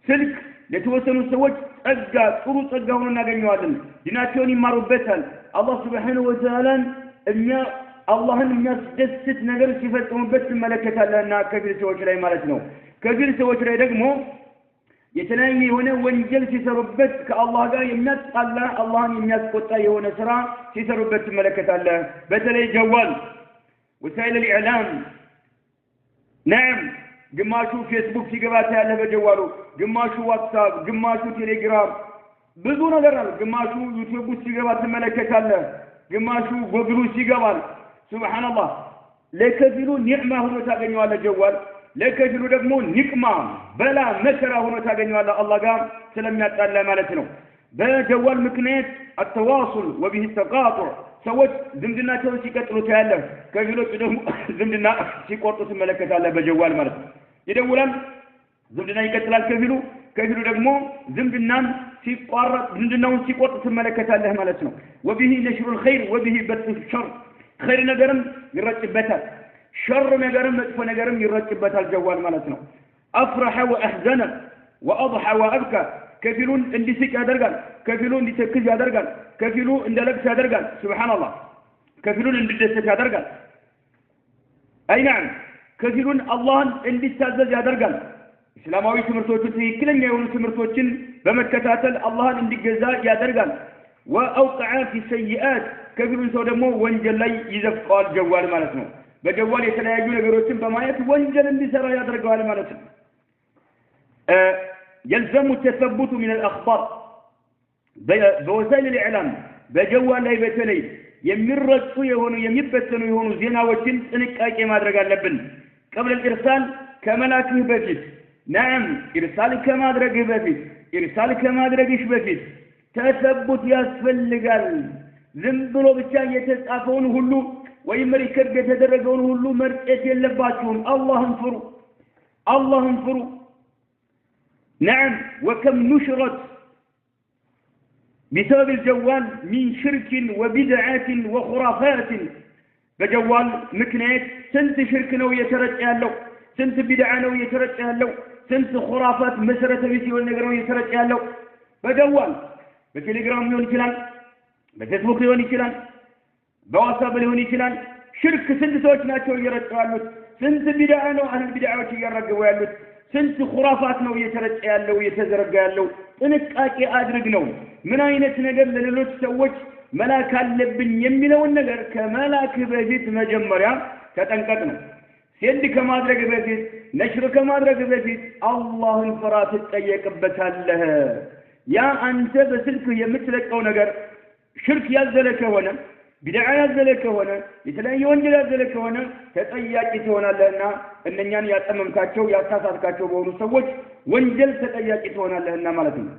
ስልክ ለተወሰኑ ሰዎች ጸጋ ጥሩ ጸጋ ሆኖ እናገኘዋለን ዲናቸውን ይማሩበታል አላህ Subhanahu Wa Ta'ala አላህን የሚያስደስት ነገር ሲፈጽሙበት ትመለከታለህና ከግል ሰዎች ላይ ማለት ነው ከግል ሰዎች ላይ ደግሞ የተለያየ የሆነ ወንጀል ሲሰሩበት ከአላህ ጋር የሚያጣላ አላህን የሚያስቆጣ የሆነ ስራ ሲሰሩበት ትመለከታለህ በተለይ ጀዋል وسائل الإعلام نعم ግማሹ ፌስቡክ ሲገባ ታያለህ በጀዋሉ ግማሹ ዋትስአፕ ግማሹ ቴሌግራም ብዙ ነገር አለ ግማሹ ዩቲዩብ ሲገባ ትመለከታለህ ግማሹ ጎግሉ ሲገባል ሱብሃንአላህ ለከፊሉ ኒዕማ ሆኖ ታገኘዋለህ ጀዋል ለከፊሉ ደግሞ ኒቅማ በላ መከራ ሆኖ ታገኘዋለህ አላህ ጋር ስለሚያጣላ ማለት ነው በጀዋል ምክንያት التواصل وبه التقاطع ሰዎች ዝምድናቸውን ሲቀጥሉ ታያለህ ከፊሎቹ ደግሞ ዝምድና ሲቆርጡ ትመለከታለህ በጀዋል ማለት ነው ይደውላል ዝምድና ይቀጥላል ከፊሉ ደግሞ ዝምድናን ሲቋረጥ ዝምድናውን ሲቆርጥ ትመለከታለህ ማለት ነው وبه نشر الخير وبه بث الشر خير ነገርም ይረጭበታል ሸር ነገርም መጥፎ ነገርም ይረጭበታል ጀዋል ማለት ነው أفرح وأحزن وأضحى وأبكى ከፊሉን እንዲስቅ ያደርጋል ከፊሉ እንዲተክዝ ያደርጋል ከፊሉ እንደለቅስ ያደርጋል ሱብሃንአላህ ከፊሉን እንዲደሰት ያደርጋል አይ نعم ከፊሉን አላህን እንዲታዘዝ ያደርጋል እስላማዊ ትምህርቶችን ትክክለኛ የሆኑ ትምህርቶችን በመከታተል አላህን እንዲገዛ ያደርጋል وأوقع في سيئات ከፊሉን ሰው ደግሞ ወንጀል ላይ ይዘፍቀዋል ጀዋል ማለት ነው በጀዋል የተለያዩ ነገሮችን በማየት ወንጀል እንዲሰራ ያደርጋል ማለት ነው يلزم التثبت من الأخبار بوسائل الإعلام بجوال ላይ በተለይ የሚረጩ የሆኑ የሚበተኑ የሆኑ ዜናዎችን ጥንቃቄ ማድረግ አለብን قبل الإرسال ከመላክህ በፊት نعم إرسال ከማድረግህ በፊት إرسال ከማድረግሽ በፊት ተثبت ያስፈልጋል ዝም ብሎ ብቻ የተጻፈውን ሁሉ ወይም ሪከርድ የተደረገውን ሁሉ መርጨት የለባችሁም አላህን ፍሩ نعم وكم نشرت بسبب الجوال من شرك وبدعات وخرافات بجوال مكنيت سنت شرك نو يترجع له سنت بدعة نو يترجع له سنت خرافات مسرة بيسي والنقر نو يترجع له بجوال بتليجرام يوني كلان بفيسبوك يوني كلان بواتساب يوني كلان شرك سنت سوچ ناتشو يرجع له سنت بدعة نو أهل البدعة يرجعوا له ስንት خرافات ነው እየተረጨ ያለው እየተዘረጋ ያለው ጥንቃቄ አድርግ ነው ምን አይነት ነገር ለሌሎች ሰዎች መላክ አለብኝ የሚለው ነገር ከመላክ በፊት መጀመሪያ ተጠንቀቅ ነው ሲንድ ከማድረግ በፊት ነሽር ከማድረግ በፊት አላህን ፍራ ትጠየቅበታለህ ያ አንተ በስልክ የምትለቀው ነገር ሽርክ ያዘለ ከሆነ ቢድዓ ያዘለ ከሆነ የተለያየ ወንጀል ያዘለ ከሆነ ተጠያቂ ትሆናለህና እነኛን ያጠመምካቸው ያሳሳትካቸው በሆኑ ሰዎች ወንጀል ተጠያቂ ትሆናለህና ማለት ነው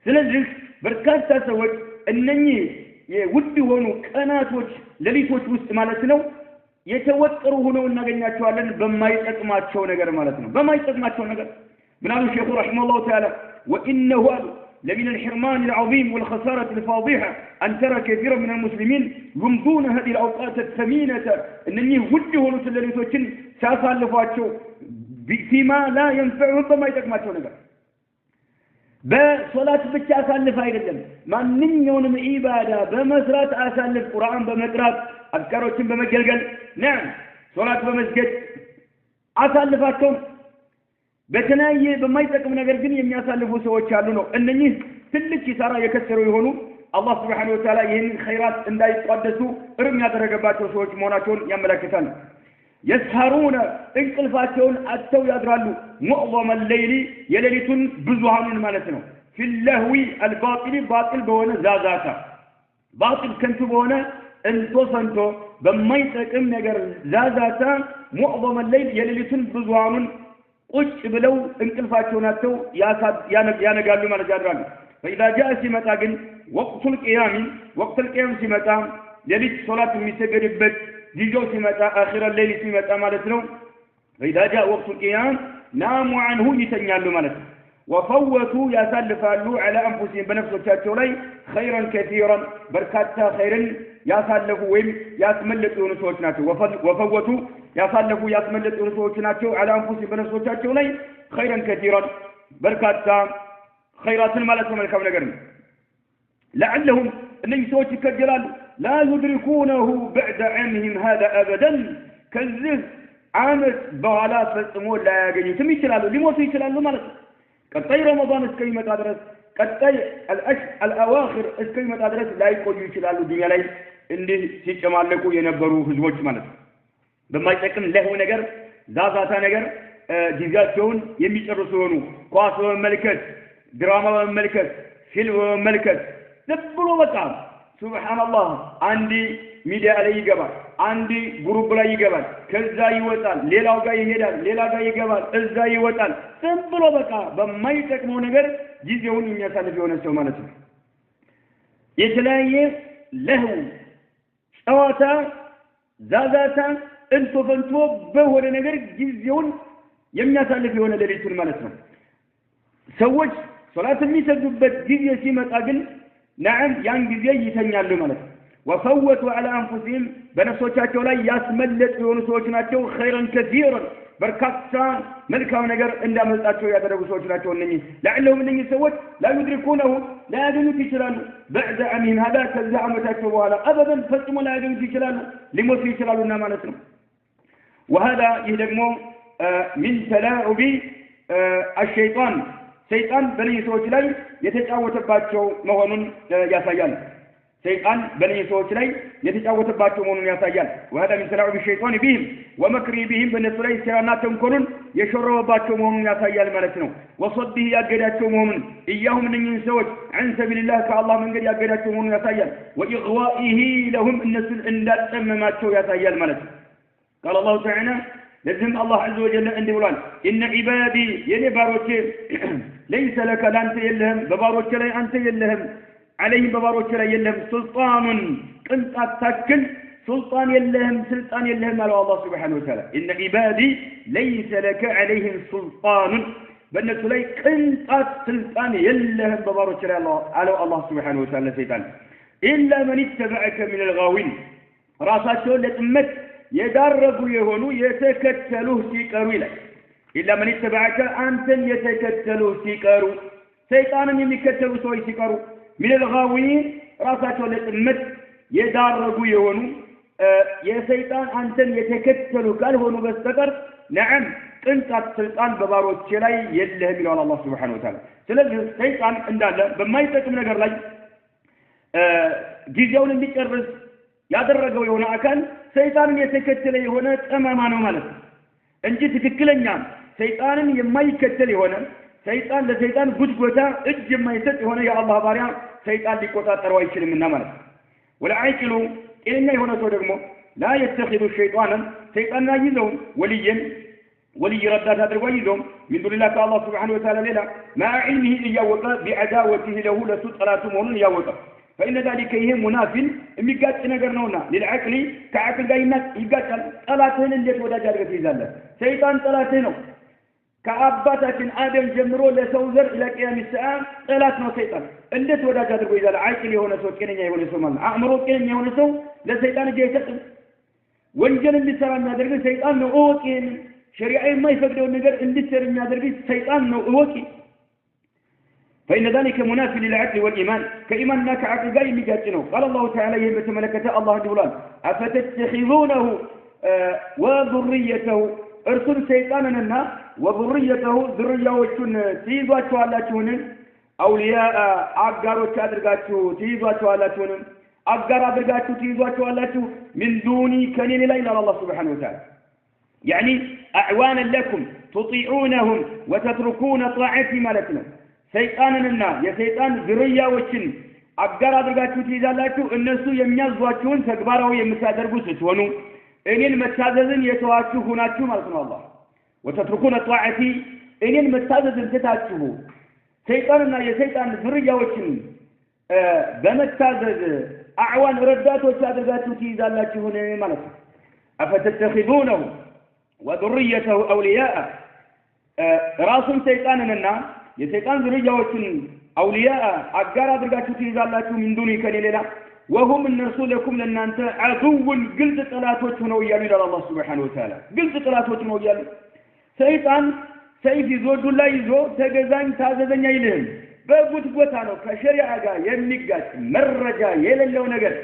ስለዚህ በርካታ ሰዎች እነኚህ የውድ ሆኑ ቀናቶች ሌሊቶች ውስጥ ማለት ነው የተወጠሩ ሆነው እናገኛቸዋለን በማይጠቅማቸው ነገር ማለት ነው በማይጠቅማቸው ነገር ምናሉ ሼኹ ረሂመሁላሁ ተዓላ وانه لمن الحرمان العظيم والخسارة الفاضحة أن ترى كثيرا من المسلمين يمضون هذه الأوقات الثمينة أنني وجهوا لسلاليتوችን ሲያሳልፏቸው فيما لا ينفعهم በማይጠቅማቸው ነገር በሶላት ብቻ አሳልፍ አይደለም ማንኛውንም ኢባዳ በመስራት አሳልፍ ቁርአን በመቅራት አዝካሮችን በመገልገል ነን ሶላት በመስገድ አሳልፋቸው በተለያየ በማይጠቅም ነገር ግን የሚያሳልፉ ሰዎች አሉ ነው እነኚህ ትልቅ ኪሳራ የከሰሩ የሆኑ አላህ Subhanahu Wa Ta'ala ይህን ኸይራት እንዳይቋደሱ እርም ያደረገባቸው ሰዎች መሆናቸውን ያመለክታል يسهرون እንቅልፋቸውን አጥተው ያድራሉ ሙዕظم الليل የሌሊቱን ብዙሃኑን ማለት ነው في اللهو الباطل باطل በሆነ ዛዛታ باطل ከንቱ በሆነ እንቶሰንቶ በማይጠቅም ነገር ዛዛታ ሙዕظم الليل የሌሊቱን ብዙሃኑን ቁጭ ብለው እንቅልፋቸውን አጥተው ያነጋሉ ማለት ያድራሉ فإذا جاء ሲመጣ ግን وقت القيام ሲመጣ ሌሊት ሶላት የሚሰገድበት ጊዜው ሲመጣ አኺራ ሌሊ ሲመጣ ማለት ነው فإذا جاء وقت القيام ناموا عنه ይተኛሉ ማለት ነው وفوتوا ያሳልፋሉ على انفسهم በነፍሶቻቸው ላይ خيرا كثيرا በርካታ ኸይርን ያሳልፉ ወይም ያስመለጡ የሆኑ ሰዎች ናቸው وفوتوا ያሳልፉ ያስመለጡ የሆኑ ሰዎች ናቸው على انفسهم በነፍሶቻቸው ላይ خيرا كثيرا በርካታ ኸይራትን ማለት ነው መልካም ነገር ነው لعلهم እነዚህ ሰዎች ይከጀላሉ لا يدركونه بعد عامهم هذا ابدا كذب عامت بኋላ ፈጽሞ ላያገኙትም ይችላሉ ሊሞቱ ይችላሉ ማለት ነው ቀጣይ ረመዳን እስከሚመጣ ድረስ ቀጣይ الأواخر እስከሚመጣ ድረስ ላይቆዩ ይችላሉ ዱንያ ላይ እንዲህ ሲጨማለቁ የነበሩ ህዝቦች ማለት ነው በማይጠቅም ለሆነ ነገር ዛዛታ ነገር ጊዜያቸውን የሚጨርሱ ሆኑ ኳስ በመመልከት ድራማ በመመልከት ፊልም በመመልከት ለብሎ በቃ ሱብሃንአላህ አንዲ ሚዲያ ላይ ይገባል አንዲ ግሩፕ ላይ ይገባል ከዛ ይወጣል ሌላው ጋር ይሄዳል ሌላ ጋር ይገባል እዛ ይወጣል ዝምብሎ በቃ በማይጠቅመው ነገር ጊዜውን የሚያሳልፍ የሆነ ሰው ማለት ነው የተለያየ ለህው ጨዋታ ዛዛታ እንቶፈንቶ በሆነ ነገር ጊዜውን የሚያሳልፍ የሆነ ሌሊቱን ማለት ነው ሰዎች ሶላት የሚሰግዱበት ጊዜ ሲመጣ ግን نعم ያን ጊዜ ይተኛሉ ማለት ነው وفوتوا على انفسهم በነፍሶቻቸው ላይ ያስመለጡ የሆኑ ሰዎች ናቸው خيرا كثيرا በርካታ መልካም ነገር እንዳመጣቸው ያደረጉ ሰዎች ናቸው እነኚህ لعلهم እነኚህ ሰዎች لا يدركونه لا يدركوا ይችላሉ بعد عامهم هذا ከዛ አመታቸው በኋላ ابدا ፈጽሞ لا يدركوا ይችላሉ ሊሞቱ ይችላሉና ማለት ነው وهذا ይህ ደግሞ من تلاعب الشيطان ሰይጣን በእነዚህ ሰዎች ላይ የተጫወተባቸው መሆኑን ያሳያል ሰይጣን በእነዚህ ሰዎች ላይ የተጫወተባቸው መሆኑን ያሳያል وهذا من تلاعب الشيطان بهم ومكره بهم በእነሱ ላይ ሴራና ተንኮሉን የሾረበባቸው መሆኑን ያሳያል ማለት ነው وصده ያገዳቸው መሆኑን እያሁም እነኚህን ሰዎች عن سبيل الله ከአላህ መንገድ ያገዳቸው መሆኑን ያሳያል وإغوائه لهم እነሱን እንዳጠመማቸው ያሳያል ማለት ነው قال الله تعالى لازم الله عز وجل عندي ولان إن عبادي يلي باروتي ليس لك لانت يلهم بباروتي لا أنت يلهم عليهم بباروتي لا يلهم سلطان كنت أتكل سلطان يلهم سلطان يلهم على الله سبحانه وتعالى إن عبادي ليس لك عليهم سلطان بأن سلي كنت سلطان يلهم بباروتي على الله سبحانه وتعالى سيطان إلا من اتبعك من الغاوين راساته لتمت يدرب يهونو يتكتلوه سيكارو إلى إلا من اتبعك أنت يتكتلوه سيكارو سيطانا يمكتلوه سوي سيكارو من الغاوين راساته لتمت يدرب يهونو يا سيطان أنت يتكتلوه قال هونو بستقر نعم انت السلطان بباروت شلاي يله من الله سبحانه وتعالى سلسل سيطان انداله بما يتكم نقر لي جيزيون اللي كرس ያደረገው የሆነ አካል ሰይጣንን የተከተለ የሆነ ጠማማ ነው ማለት ነው እንጂ ትክክለኛ ሰይጣንን የማይከተል የሆነ ሰይጣን ለሰይጣን ጉድጎታ እጅ የማይሰጥ የሆነ የአላህ ባሪያ ሰይጣን ሊቆጣጠረው አይችልምና ማለት ነው ወለአይክሉ ኢንና የሆነ ሰው ደግሞ لا يتخذ الشيطان سيطان يزوم ولي ردات هذا ويزوم من دون الله الله سبحانه وتعالى لنا مع علمه يوقع بعداوته له لسطراته مهن يوقع فإن ذلك هي منافل የሚጋጭ ነገር ነውና للعقل ከعقل ጋር ይጋጫል ጠላትህን እንዴት ወዳጅ አድርገህ ትይዛለህ ሰይጣን ጠላትህ ነው ከአባታችን አደም ጀምሮ ለሰው ዘር ለቂያም ሰዓት ጠላት ነው ሰይጣን እንዴት ወዳጅ አድርጎ ይዛል عاقل የሆነ ሰው ጤነኛ የሆነ ሰው ማለት አእምሮ ጤነኛ የሆነ ሰው ለሰይጣን እጅ አይሰጥም ወንጀል እንዲሰራ የሚያደርግ ሰይጣን ነው እወቂ ሸሪዓ የማይፈቅደው ነገር እንዲሰራ የሚያደርግ ሰይጣን ነው እወቂ فإن ذلك منافي للعقل والإيمان كإيماننا كعقل جاي ميجاتنو قال الله تعالى يمتملكته الله جلال أفتتخذونه وذريته ارسل شيطاننا وذريته ذرية وشن تيزوا على شون أولياء أجار وشادرجاتو تيزوا على شون أجار أدرجاتو تيزوا على شون من دوني كنين لا إله إلا الله سبحانه وتعالى يعني أعوانا لكم تطيعونهم وتتركون طاعتي مالتنا ሰይጣንንና የሰይጣን ዝርያዎችን አጋር አድርጋችሁ ትይዛላችሁ እነሱ የሚያዟችሁን ተግባራዊ የምታደርጉ ስትሆኑ እኔን መታዘዝን የተዋችሁ ሆናችሁ ማለት ነው አላህ ወተትሩኩነ ጧዓቲ እኔን መታዘዝን ትታችሁ ሰይጣንና የሰይጣን ዝርያዎችን በመታዘዝ አዕዋን ረዳቶች አድርጋችሁ ትይዛላችሁ ማለት ነው አፈተተኺዙነሁ ወذريته أولياء ራሱን ሰይጣንንና የሰይጣን ዝርያዎችን አውሊያ አጋር አድርጋችሁ ትይዛላችሁ ምን ዱኒ ከሌላ وهم النرسو لكم ለናንተ عدو ግልጽ ጠላቶች ሆነው ይያሉ ይላል አላህ Subhanahu Wa Ta'ala ግልጽ ጠላቶች ነው ይያሉ ሰይጣን ሰይፍ ይዞ ዱላ ይዞ ተገዛኝ ታዘዘኝ አይልም በጉትጎታ ነው ከሸሪዓ ጋር የሚጋጭ መረጃ የሌለው ነገር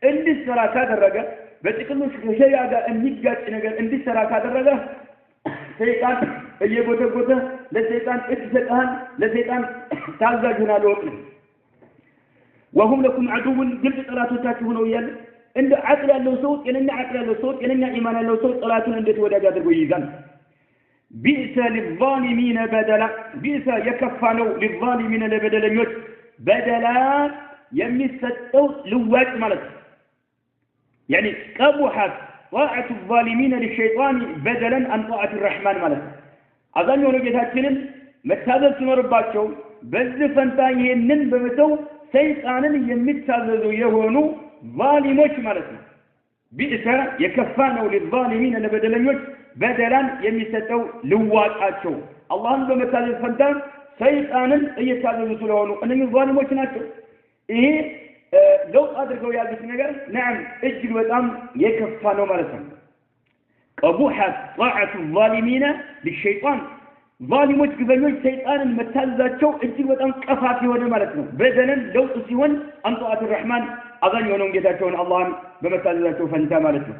እንዲሰራ ካደረገ በጥቅሉ ከሸሪዓ ጋር የሚጋጭ ነገር እንዲሰራ ካደረገ ሰይጣን እየጎተጎተ ለሰይጣን እትሰጣን ለሰይጣን ታዛዥና ለወጥ وهم لكم عدو ግልጽ ጠላቶቻችሁ ሆነው ይያሉ እንደ አቅል ያለው ሰው ጤነኛ አቅል ያለው ሰው ጤነኛ ኢማን ያለው ሰው ጠላቱን እንዴት ወዳጅ አድርጎ ይይዛል بئس للظالمين بدلا بئس يكفانوا للظالمين لبدلኞች بدلا የሚሰጠው ልዋጭ ማለት يعني قبحت طاعة الظالمين للشيطان بدلا عن طاعة الرحمن ማለት አዛኝ ሆኖ ጌታችንን መታዘዝ ሲኖርባቸው በዚህ ፈንታ ይሄንን በመተው ሰይጣንን የሚታዘዙ የሆኑ ዛሊሞች ማለት ነው ቢእሰ የከፋነው ለዛሊሚን ለበደለኞች በደላን የሚሰጠው ልዋጣቸው አላህን በመታዘዝ ፈንታ ሰይጣንን እየታዘዙ ስለሆኑ እነዚህ ዛሊሞች ናቸው ይሄ ለውጥ አድርገው ያሉት ነገር نعم እጅግ በጣም የከፋ ነው ማለት ነው قبوحت طاعة الظالمين للشيطان ظالموች ግፈኞች ሰይጣንን መታዘዛቸው እጅግ በጣም ቀፋፊ ሆነ ማለት ነው በደለን ለውጥ ሲሆን አንጧት الرحمن አዛኝ ሆነው ጌታቸውን አላህን በመታዘዛቸው ፈንታ ማለት ነው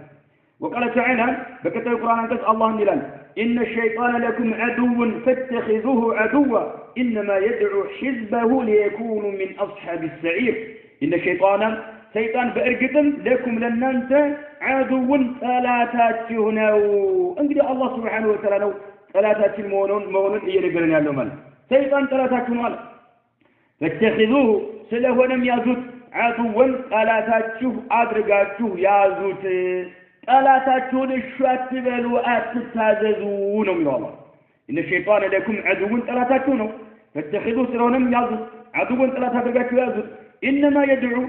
وقال تعالى በከታዩ ቁርአን አንቀጽ አላህ እንዲላል إن الشيطان لكم عدو فاتخذوه عدوا إنما يدعو حزبه ليكونوا من أصحاب السعير إن الشيطان ሰይጣን በእርግጥም ለኩም ለናንተ عدوን ጠላታችሁ ነው እንግዲህ አላህ Subhanahu Wa Ta'ala ነው ጠላታችን መሆኑን እየነገረን ያለው ማለት ሰይጣን ጠላታችሁ ነው አለ ፈተخذوه ስለሆነም ያዙት عدوን ጠላታችሁ አድርጋችሁ ያዙት ጠላታችሁን እሺ አትበሉ አትታዘዙ ነው የሚለው አላህ إن الشيطان لكم عدوን ጠላታችሁ ነው ፈተخذوه ስለሆነም ያዙት عدوን ጠላት አድርጋችሁ ያዙት إنما يدعو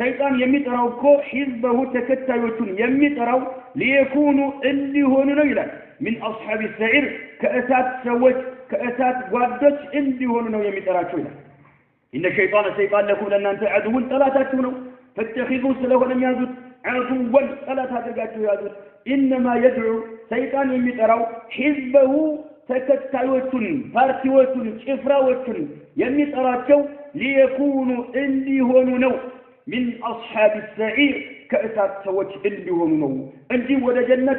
ሰይጣን የሚጠራው እኮ ሒዝበሁ ተከታዮቹን የሚጠራው ሊየኩኑ እንዲሆኑ ነው ይላል من أصحاب السعير ከእሳት ሰዎች ከእሳት ጓዶች እንዲሆኑ ነው የሚጠራቸው ይላል إن الشيطان ሰይጣን ለኩም ለናንተ عدوን ጠላታችሁ ነው ፈተخذوه ስለሆነ ያዙት عدوን ጠላት አድርጋችሁ ያዙት إنما يدعو ሰይጣን የሚጠራው ሒዝበሁ ተከታዮቹን ፓርቲዎቹን ጭፍራዎቹን የሚጠራቸው ሊየኩኑ እንዲሆኑ ነው من أصحاب السعير كأسات سوتش اللي هم نو أنتي ولا جنة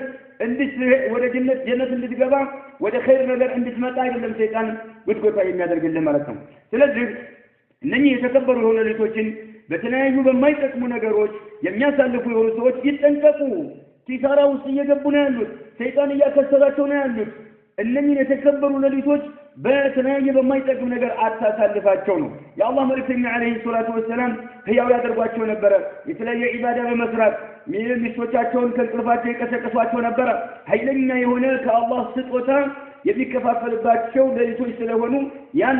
ولا جنة اللي تجابا ولا خير نجار عند متاعي لما سيطان وتقول طيب ما درج اللي مرتهم سلذر إنني يتكبروا هنا لتوجين بتنايجوا بما يتكمون نجاروش يميا سالفوا هنا سوتش يتنكفوا تسارا وسيا جبنا له سيطان يكسراتنا له إنني يتكبروا هنا لتوج በተናየ በማይጠቅም ነገር አታሳልፋቸው ነው የአላህ መልእክተኛ አለይሂ ሰላቱ ወሰለም ህያው ያደርጓቸው ነበር የተለየ ኢባዳ በመስራት ሚስቶቻቸውን ከእንቅልፋቸው ይቀሰቅሷቸው ነበር ኃይለኛ የሆነ ከአላህ ስጦታ የሚከፋፈልባቸው ለሊቶች ስለሆኑ ያን